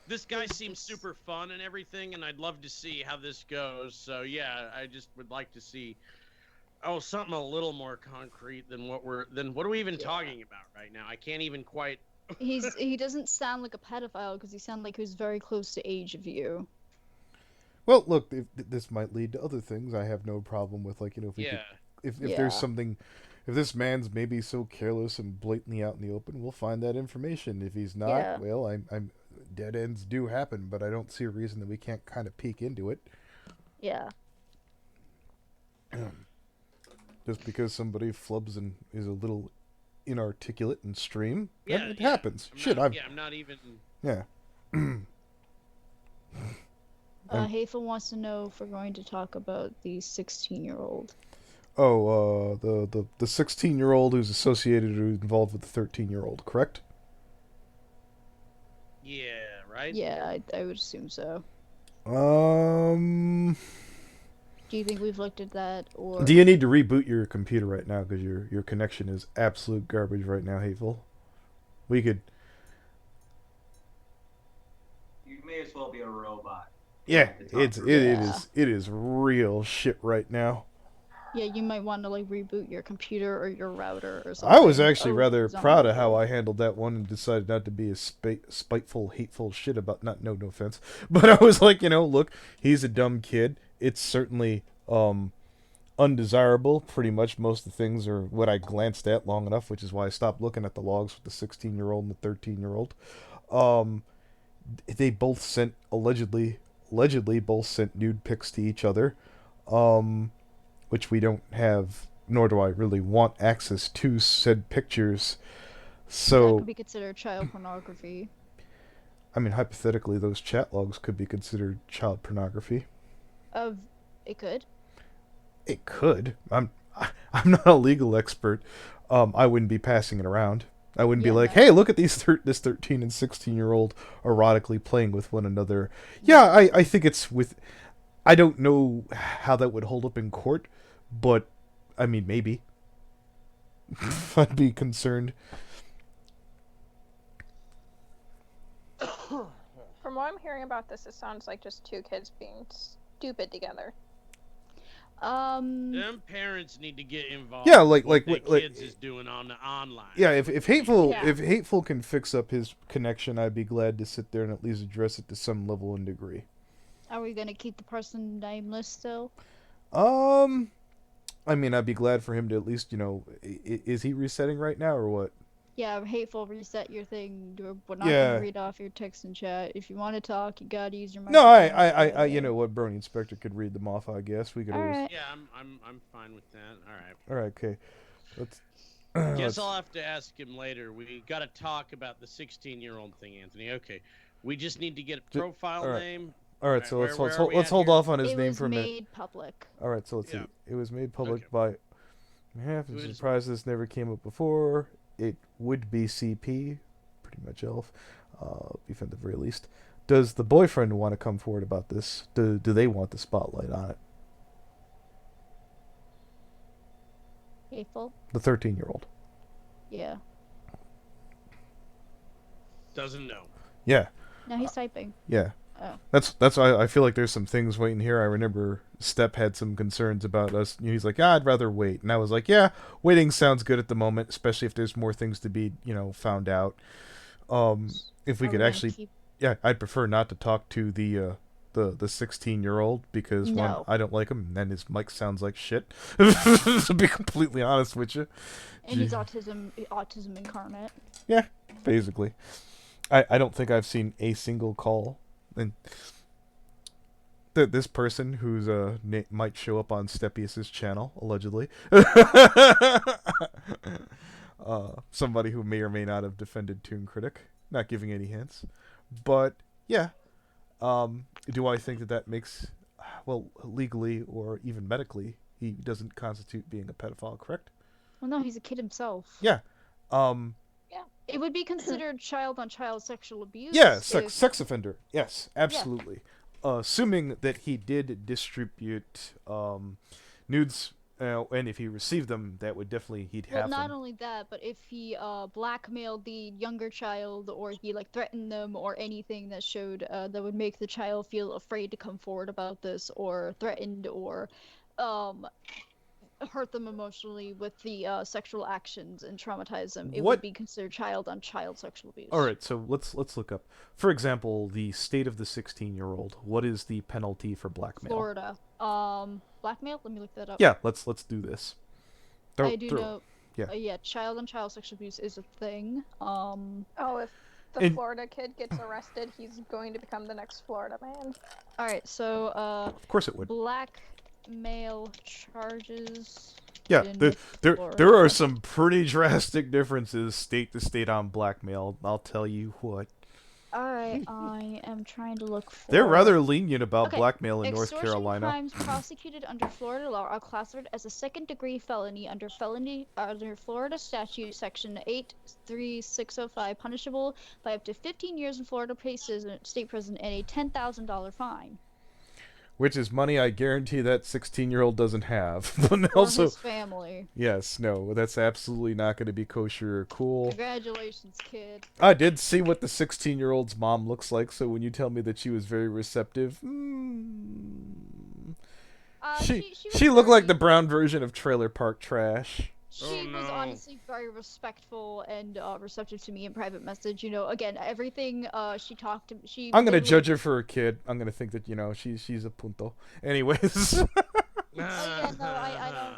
This guy seems super fun and everything, and I'd love to see how this goes. So yeah, I just would like to see something a little more concrete than what are we even talking about right now? I can't even quite. he doesn't sound like a pedophile because he sounded like he was very close to age of you. Well, look, this might lead to other things. I have no problem with, like, you know, if there's something, if this man's maybe so careless and blatantly out in the open, we'll find that information. If he's not, well, I'm dead ends do happen, but I don't see a reason that we can't kind of peek into it. Yeah. Just because somebody flubs and is a little inarticulate in stream, it happens. I'm not even. Yeah. Hateful wants to know if we're going to talk about the 16-year-old. Oh, the 16-year-old who's associated or involved with the 13-year-old, correct? Yeah, right? Yeah, I would assume so. Do you think we've looked at that, or... Do you need to reboot your computer right now, because your connection is absolute garbage right now, Hateful? We could... You may as well be a robot. Yeah, it is real shit right now. Yeah, you might want to like reboot your computer or your router or something. I was actually rather proud of how I handled that one and decided not to be a spiteful, hateful shit about no offense. But I was like, you know, look, he's a dumb kid. It's certainly undesirable. Pretty much most of the things are what I glanced at long enough, which is why I stopped looking at the logs with the 16-year-old and the 13-year-old. They both sent allegedly both sent nude pics to each other. Which we don't have, nor do I really want access to said pictures. So that could be considered child pornography. I mean, hypothetically, those chat logs could be considered child pornography. It could. It could. I'm not a legal expert. I wouldn't be passing it around. I wouldn't be like, hey, look at this 13 and 16-year-old erotically playing with one another. Yeah, I think it's with... I don't know how that would hold up in court, but, I mean, maybe. I'd be concerned. From what I'm hearing about this, it sounds like just two kids being stupid together. Them parents need to get involved. Yeah, like kids is doing on the online. Yeah, if hateful can fix up his connection, I'd be glad to sit there and at least address it to some level and degree. Are we gonna keep the person nameless still? I mean, I'd be glad for him to at least, you know, is he resetting right now or what? Yeah, Hateful, reset your thing. We're not gonna read off your text and chat. If you want to talk, you gotta use your microphone. No, I you know what, Brony Inspector could read them off. I guess we could always. Right. Yeah, I'm fine with that. All right. All right, okay. Guess I'll have to ask him later. We got to talk about the 16-year-old thing, Anthony. Okay, we just need to get a profile name. All right, so let's hold off on his name for a minute. It was made public. All right, so let's see. It was made public by. I'm surprised this never came up before. It would be CP, pretty much Elf, beef at the very least. Does the boyfriend want to come forward about this? Do they want the spotlight on it? Hateful? The 13-year-old. Yeah. Doesn't know. Yeah. No, he's typing. Yeah. Oh. That's why I feel like there's some things waiting here. I remember Step had some concerns about us. He's like, I'd rather wait. And I was like, yeah, waiting sounds good at the moment, especially if there's more things to be, found out. If we could actually... Yeah, I'd prefer not to talk to the the 16-year-old because one, No. I don't like him, and then his mic sounds like shit. To be completely honest with you. And he's autism incarnate. Yeah, basically. I don't think I've seen a single call, and this person who's might show up on Steppius's channel allegedly. Somebody who may or may not have defended Toon Critic, not giving any hints, but yeah. Do I think that makes, well, legally or even medically, he doesn't constitute being a pedophile, correct? Well, no, he's a kid himself. Yeah. It would be considered child-on-child sexual abuse. Yeah, if... sex offender. Yes, absolutely. Yeah. Assuming that he did distribute nudes, and if he received them, that would definitely he'd have not them. only that, but if he blackmailed the younger child, or he like threatened them, or anything that showed that would make the child feel afraid to come forward about this, or threatened, or hurt them emotionally with the sexual actions and traumatize them, it would be considered child-on-child sexual abuse. All right, so let's look up. For example, the state of the 16-year-old. What is the penalty for blackmail? Florida. Blackmail? Let me look that up. Yeah, let's do this. I do know. Yeah. Yeah, child-on-child sexual abuse is a thing. Oh, if the Florida kid gets arrested, he's going to become the next Florida man. All right, so of course it would. Blackmail charges. Yeah, there are some pretty drastic differences state to state on blackmail. I'll tell you what. Alright, I am trying to look for... They're rather lenient about blackmail in North Carolina. Crimes prosecuted under Florida law are classified as a second-degree felony under Florida statute section 83605, punishable by up to 15 years in Florida state prison and a $10,000 fine. Which is money I guarantee that 16-year-old doesn't have. But or also, his family. Yes, no, that's absolutely not going to be kosher or cool. Congratulations, kid. I did see what the 16-year-old's mom looks like, so when you tell me that she was very receptive, she looked like the brown version of Trailer Park Trash. She was honestly very respectful and receptive to me in private message. You know, again, everything she talked to me. I'm gonna judge her for a kid. I'm gonna think that she's a punto. Anyways. I don't.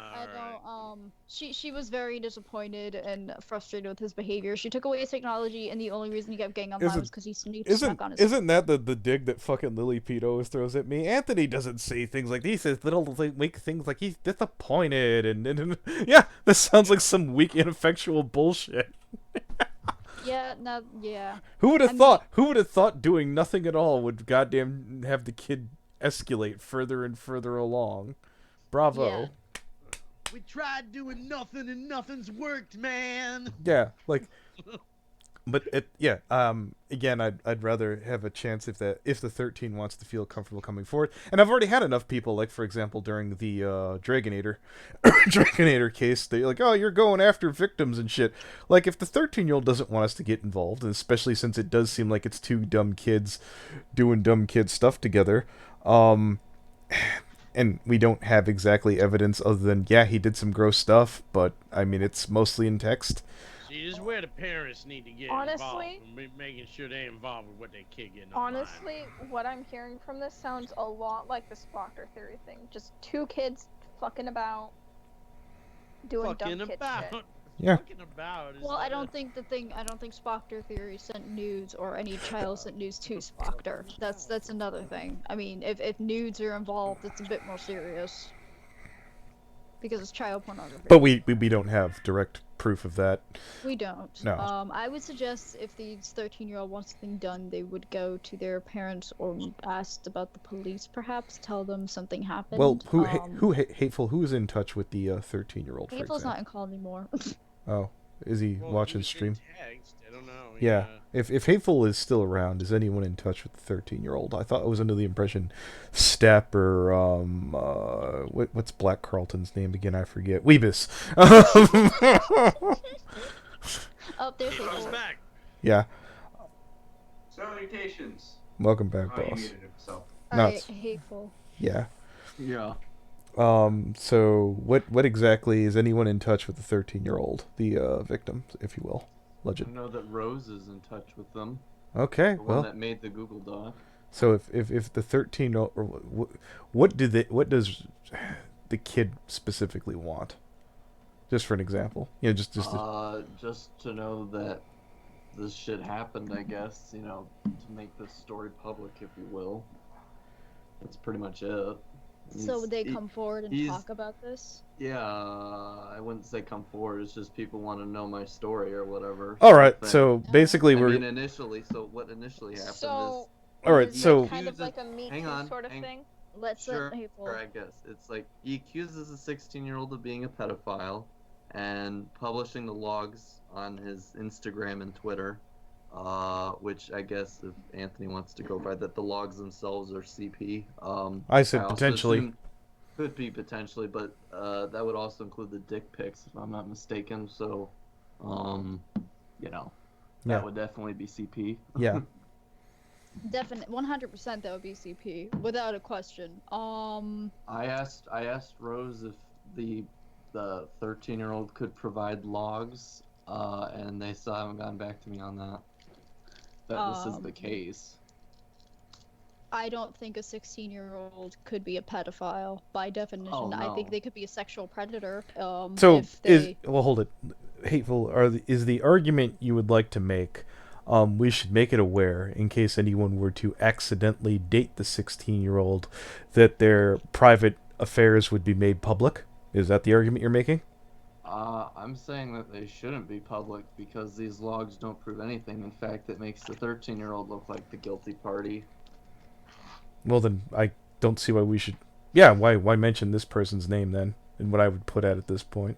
She was very disappointed and frustrated with his behavior. She took away his technology, and the only reason he kept getting online was because he sneaked stuck on his. Isn't that the dig that fucking Lily Pete always throws at me? Anthony doesn't say things like these. He says little weak things like he's disappointed, and yeah, this sounds like some weak, ineffectual bullshit. Yeah. No. Yeah. Who would have thought? Who would have thought doing nothing at all would goddamn have the kid escalate further and further along? Bravo. Yeah. We tried doing nothing and nothing's worked, man. Yeah, like, but again, I'd rather have a chance if the 13 wants to feel comfortable coming forward. And I've already had enough people, like for example, during the Dragonator case, they're like, oh, you're going after victims and shit. Like, if the 13-year-old doesn't want us to get involved, and especially since it does seem like it's two dumb kids doing dumb kid stuff together, and we don't have exactly evidence other than, yeah, he did some gross stuff, but, I mean, it's mostly in text. See, this is where the parents need to get involved, and making sure they're involved with what their kid getting Honestly, what I'm hearing from this sounds a lot like the Spocker theory thing. Just two kids fucking about, doing dumb kid shit. Yeah. Well, I don't think Spockter theory sent nudes or any child sent nudes to Spockter. That's another thing. I mean, if nudes are involved, it's a bit more serious. Because it's child pornography. But we don't have direct proof of that. We don't. No. I would suggest if the 13-year-old wants something done, they would go to their parents or asked about the police, perhaps, tell them something happened. Well, who is in touch with the 13-year-old? Hateful's not in call anymore. Oh, is he watching stream? Text. I don't know. Yeah. If Hateful is still around, is anyone in touch with the 13-year-old? I thought I was under the impression Stapp or what's Black Carlton's name again? I forget. Weebus. Oh, there's Hateful. Back. Yeah. Salutations. Welcome back, boss. Alright, Hateful. Yeah. Yeah. So what exactly is anyone in touch with the 13-year-old, the victim, if you will? Legend. I know that Rose is in touch with them. Okay, the one that made the Google Doc. So if the 13 or what does the kid specifically want? Just for an example, Just to know that this shit happened, I guess, to make this story public, if you will. That's pretty much it. So would they come forward and talk about this? Yeah, I wouldn't say come forward. It's just people want to know my story or whatever. All right, so basically what initially happened is... All right, so... kind of like a Me Too sort of thing? Sure, I guess. It's like, he accuses a 16-year-old of being a pedophile and publishing the logs on his Instagram and Twitter, which I guess, if Anthony wants to go by that, the logs themselves are CP. I said potentially. Could be potentially, but that would also include the dick pics, if I'm not mistaken. So, that would definitely be CP. Yeah. Definitely, 100% that would be CP, without a question. I asked Rose if the 13-year-old could provide logs, and they still haven't gotten back to me on that. That this is the case. I don't think a 16-year-old could be a pedophile by definition. Oh, no. I think they could be a sexual predator. So hold it. Hateful is the argument you would like to make? We should make it aware, in case anyone were to accidentally date the 16-year-old, that their private affairs would be made public. Is that the argument you're making? I'm saying that they shouldn't be public because these logs don't prove anything. In fact, it makes the 13-year-old look like the guilty party. Well, then I don't see why we should. Yeah, why mention this person's name then, and what I would put at this point.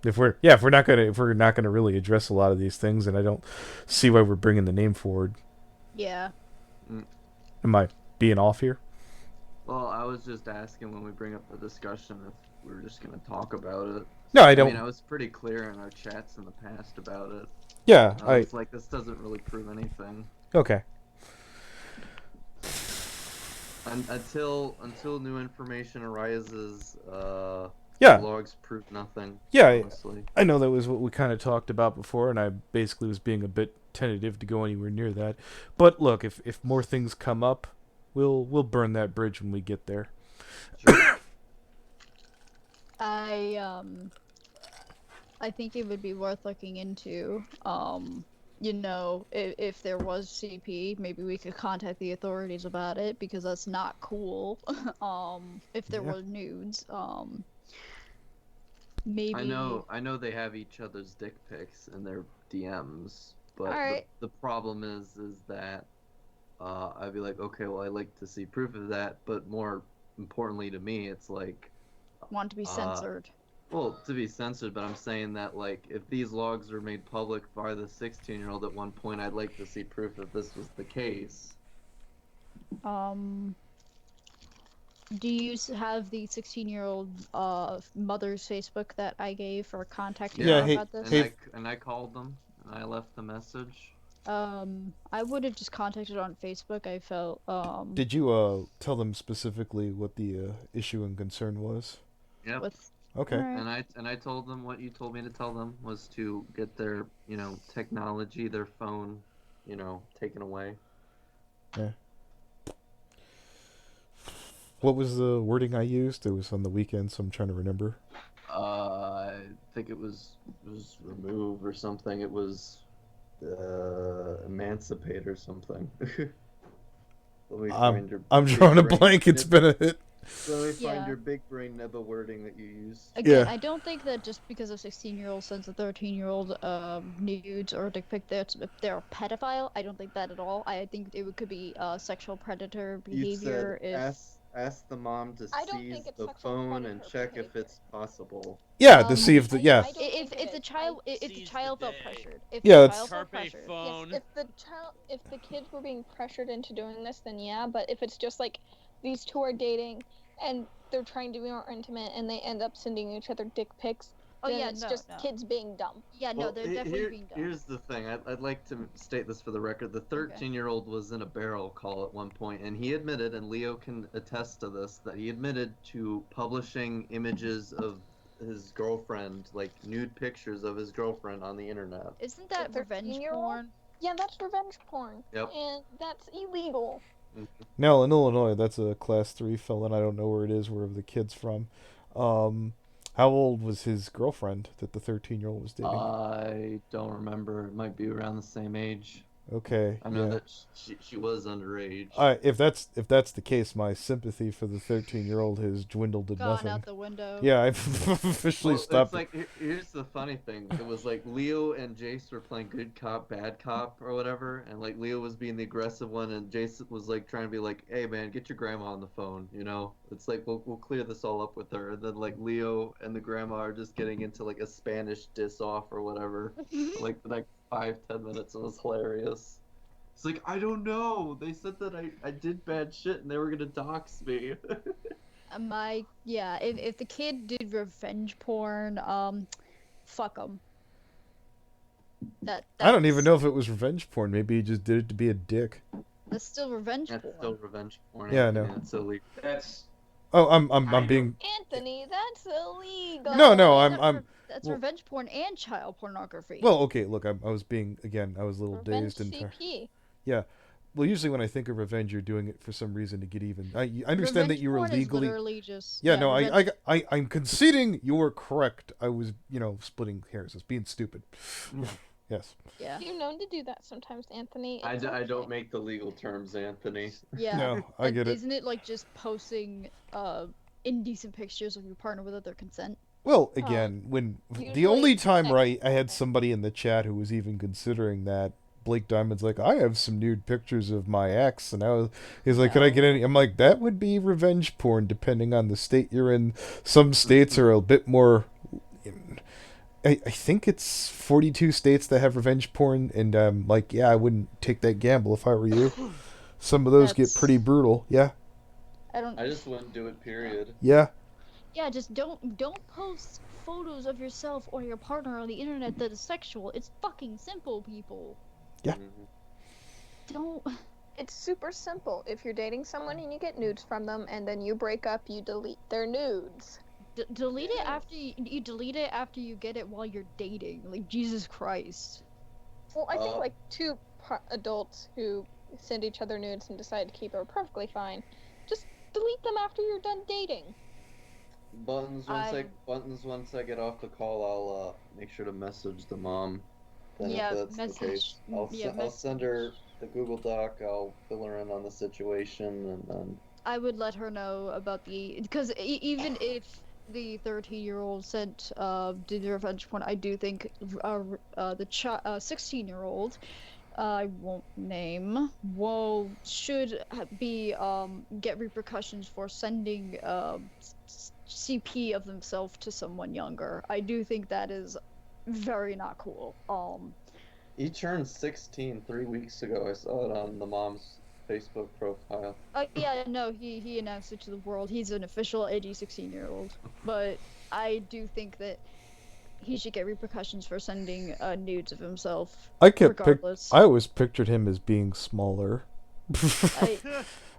If we're not gonna really address a lot of these things, and I don't see why we're bringing the name forward. Yeah. Am I being off here? Well, I was just asking when we bring up the discussion if we were just gonna talk about it. No, I don't. I mean, I was pretty clear in our chats in the past about it. Yeah, It's like, this doesn't really prove anything. Okay. Until new information arises, yeah, the logs prove nothing. Yeah, honestly. I know that was what we kind of talked about before, and I basically was being a bit tentative to go anywhere near that. But look, if more things come up, we'll burn that bridge when we get there. Sure. I think it would be worth looking into. If there was CP, maybe we could contact the authorities about it, because that's not cool. If there were nudes, maybe. I know they have each other's dick pics in their DMs, but the problem is that I'd be like, okay, well, I like to see proof of that, but more importantly to me, it's like, want to be censored. Well, to be censored, but I'm saying that, like, if these logs are made public by the 16-year-old at one point, I'd like to see proof that this was the case. Do you have the 16-year-old mother's Facebook that I gave for contacting her about this? And I called them, and I left the message. I would have just contacted on Facebook. I felt. Did you tell them specifically what the issue and concern was? Yeah. Okay. Right. And I told them what you told me to tell them was to get their, technology, their phone, taken away. Yeah. What was the wording I used? It was on the weekend, so I'm trying to remember. I think it was remove or something. It was emancipate or something. I'm drawing a blank. It's been a hit. Let me find your big brain Neba wording that you used. Again, I don't think that just because a 16-year-old sends a 13-year-old nudes or dick pic, if they're a pedophile. I don't think that at all. I think it could be sexual predator behavior. Ask the mom to seize the phone and check if it's possible. Yeah, to see if if the child felt pressured. If the child felt pressured. Phone. Yes, if the kids were being pressured into doing this, then yeah. But if it's just like these two are dating and they're trying to be more intimate and they end up sending each other dick pics, it's just kids being dumb. Yeah, no, they're definitely being dumb. Here's the thing. I'd like to state this for the record. The 13-year-old was in a barrel call at one point, and he admitted, and Leo can attest to this, that he admitted to publishing images of his girlfriend, like nude pictures of his girlfriend on the internet. Isn't that revenge porn? Yeah, that's revenge porn. Yep. And that's illegal. Now in Illinois, that's a class 3 felon. I don't know where it is, wherever the kid's from. Um, how old was his girlfriend that the 13-year-old was dating? I don't remember. It might be around the same age. Okay, I know yeah. that she was underage. If that's the case, my sympathy for the 13-year-old has dwindled to Gone nothing. out the window. Yeah, I've officially Well, stopped. it's like here's the funny thing. It was like Leo and Jace were playing good cop, bad cop, or whatever, and like Leo was being the aggressive one, and Jace was like trying to be like, "Hey man, get your grandma on the phone," you know? It's like we'll clear this all up with her, and then like Leo and the grandma are just getting into like a Spanish diss off or whatever, for, like the next 5-10 minutes. It was hilarious. It's like I don't know. They said that I did bad shit and they were gonna dox me. If the kid did revenge porn, fuck him. I don't even know if it was revenge porn. Maybe he just did it to be a dick. That's still revenge That's porn. still revenge porn. Yeah, I know. That's illegal. That's Oh, I'm being. Anthony, that's illegal. No, I'm. That's well- revenge porn and child pornography. Well, okay, look, I was being again. I was a little Revenge dazed and. CP. Yeah. Well, usually when I think of revenge, you're doing it for some reason to get even. I understand that Revenge you were porn is legally. literally just Yeah, no, revenge- I'm conceding you were correct. I was, splitting hairs. I was being stupid. Yes. Yeah. You're known to do that sometimes, Anthony. I It's don't okay. make the legal terms, Anthony. Yeah. No, I get it. Isn't it like just posting indecent pictures of your partner without their consent? Well, again, when the usually only time sex- where I had somebody in the chat who was even considering that, Blake Diamond's like, I have some nude pictures of my ex, and he's like, could I get any? I'm like, that would be revenge porn, depending on the state you're in. Some states are a bit more. I think it's 42 states that have revenge porn, and like, yeah, I wouldn't take that gamble if I were you. Some of those get That's- pretty brutal. Yeah, I I just wouldn't do it. Period. yeah. Yeah, just don't post photos of yourself or your partner on the internet that is sexual. It's fucking simple, people. Yeah. Don't. It's super simple. If you're dating someone and you get nudes from them, and then you break up, you delete their nudes. Delete it after you delete it after you get it while you're dating. Like, Jesus Christ. Well, I think like two adults who send each other nudes and decide to keep it are perfectly fine. Just delete them after you're done dating. Buttons. Once I get off the call, I'll make sure to message the mom. Then Yeah, if that's the case, I'll send her the Google Doc. I'll fill her in on the situation, and then I would let her know about because even if the 13-year-old did the revenge porn, I do think the 16-year-old, I won't name, should be get repercussions for sending CP of themselves to someone younger. I do think that is very not cool. he turned 16 3 weeks ago. I saw it on the mom's Facebook profile. Yeah, no, he announced it to the world. He's an official edgy 16-year-old. But I do think that he should get repercussions for sending nudes of himself. I regardless. always pictured him as being smaller.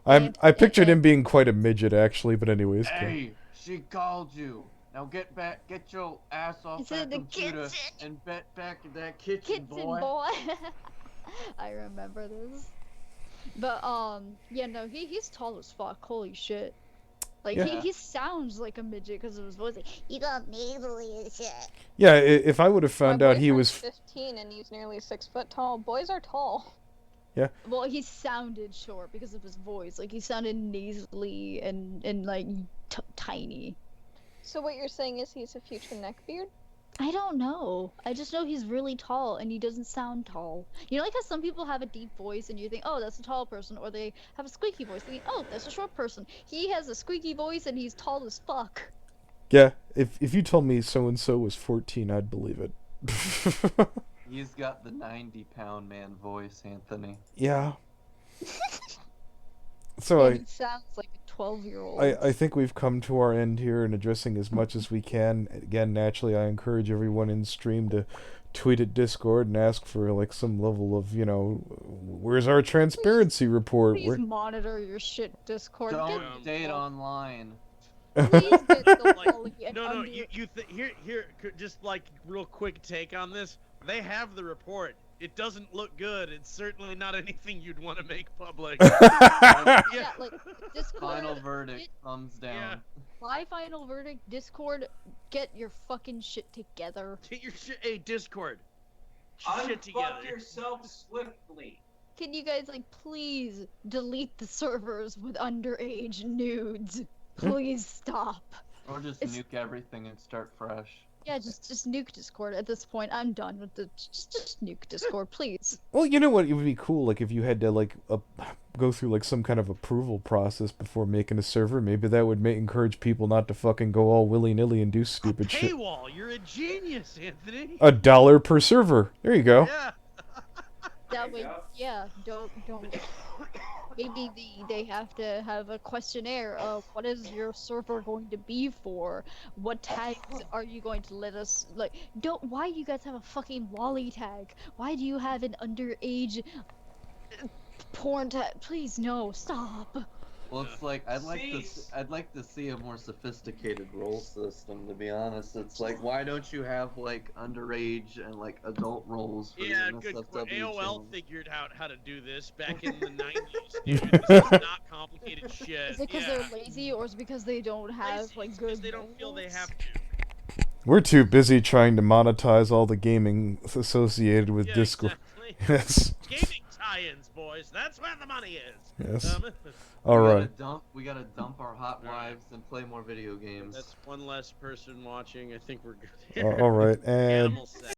I pictured him being quite a midget, actually. But anyways. Hey, she called you. Now get your ass off It's in that the computer kitchen. and bet back in that kitchen, boy. I remember this. But yeah, no, he's tall as fuck. Holy shit. Like Yeah. he sounds like a midget because of his voice. Like, you got nasally and shit. Yeah, if I would have found My out he boyfriend's was. 15 and he's nearly 6 foot tall. Boys are tall. Well, he sounded short because of his voice. Like he sounded nasally and like tiny. So what you're saying is he's a future neckbeard? I don't know. I just know he's really tall and he doesn't sound tall. You know, like how some people have a deep voice and you think, oh, that's a tall person, or they have a squeaky voice, thinking, oh, that's a short person. He has a squeaky voice and he's tall as fuck. Yeah, if you told me so and so was 14, I'd believe it. He's got the 90-pound man voice, Anthony. Yeah. So He sounds like a 12-year-old. I think we've come to our end here in addressing as much as we can. Again, naturally, I encourage everyone in stream to tweet at Discord and ask for like some level of, where's our transparency report? Please monitor your shit, Discord. Don't date online. Please get the Like, fully and here, just like real quick take on this. They have the report. It doesn't look good. It's certainly not anything you'd want to make public. Yeah, like Discord. Final verdict, thumbs down. Yeah. My final verdict, Discord, get your fucking shit together. Get your shit. Hey, Discord. Shit together. Unfuck yourself swiftly. Can you guys, like, please delete the servers with underage nudes? Please stop. Or just It's- nuke everything and start fresh. Yeah, just nuke Discord at this point. I'm done with the just nuke Discord, please. Well, you know what? It would be cool, like, if you had to, like, go through, like, some kind of approval process before making a server. Maybe that would encourage people not to fucking go all willy-nilly and do stupid shit. Paywall. You're a genius, Anthony. $1 per server. There you go. Yeah. That way, yeah, don't. Maybe they have to have a questionnaire of what is your server going to be for? What tags are you going to let us, like, why do you guys have a fucking loli tag? Why do you have an underage porn tag? Please, no, stop. Well, it's like I'd like to see a more sophisticated role system. To be honest, it's like, why don't you have like underage and like adult roles for Yeah, the good. NSFW AOL channel? figured out how to do this back in the 90s, dude. This is not complicated shit. Is it because they're lazy, or is it because they don't have like good? They don't feel they have to. We're too busy trying to monetize all the gaming associated with Yeah, Discord. exactly. Yes. Gaming tie-ins, boys. That's where the money is. Yes. All right. We gotta dump our hot wives and play more video games. That's one less person watching. I think we're good. All right. And Animal sex.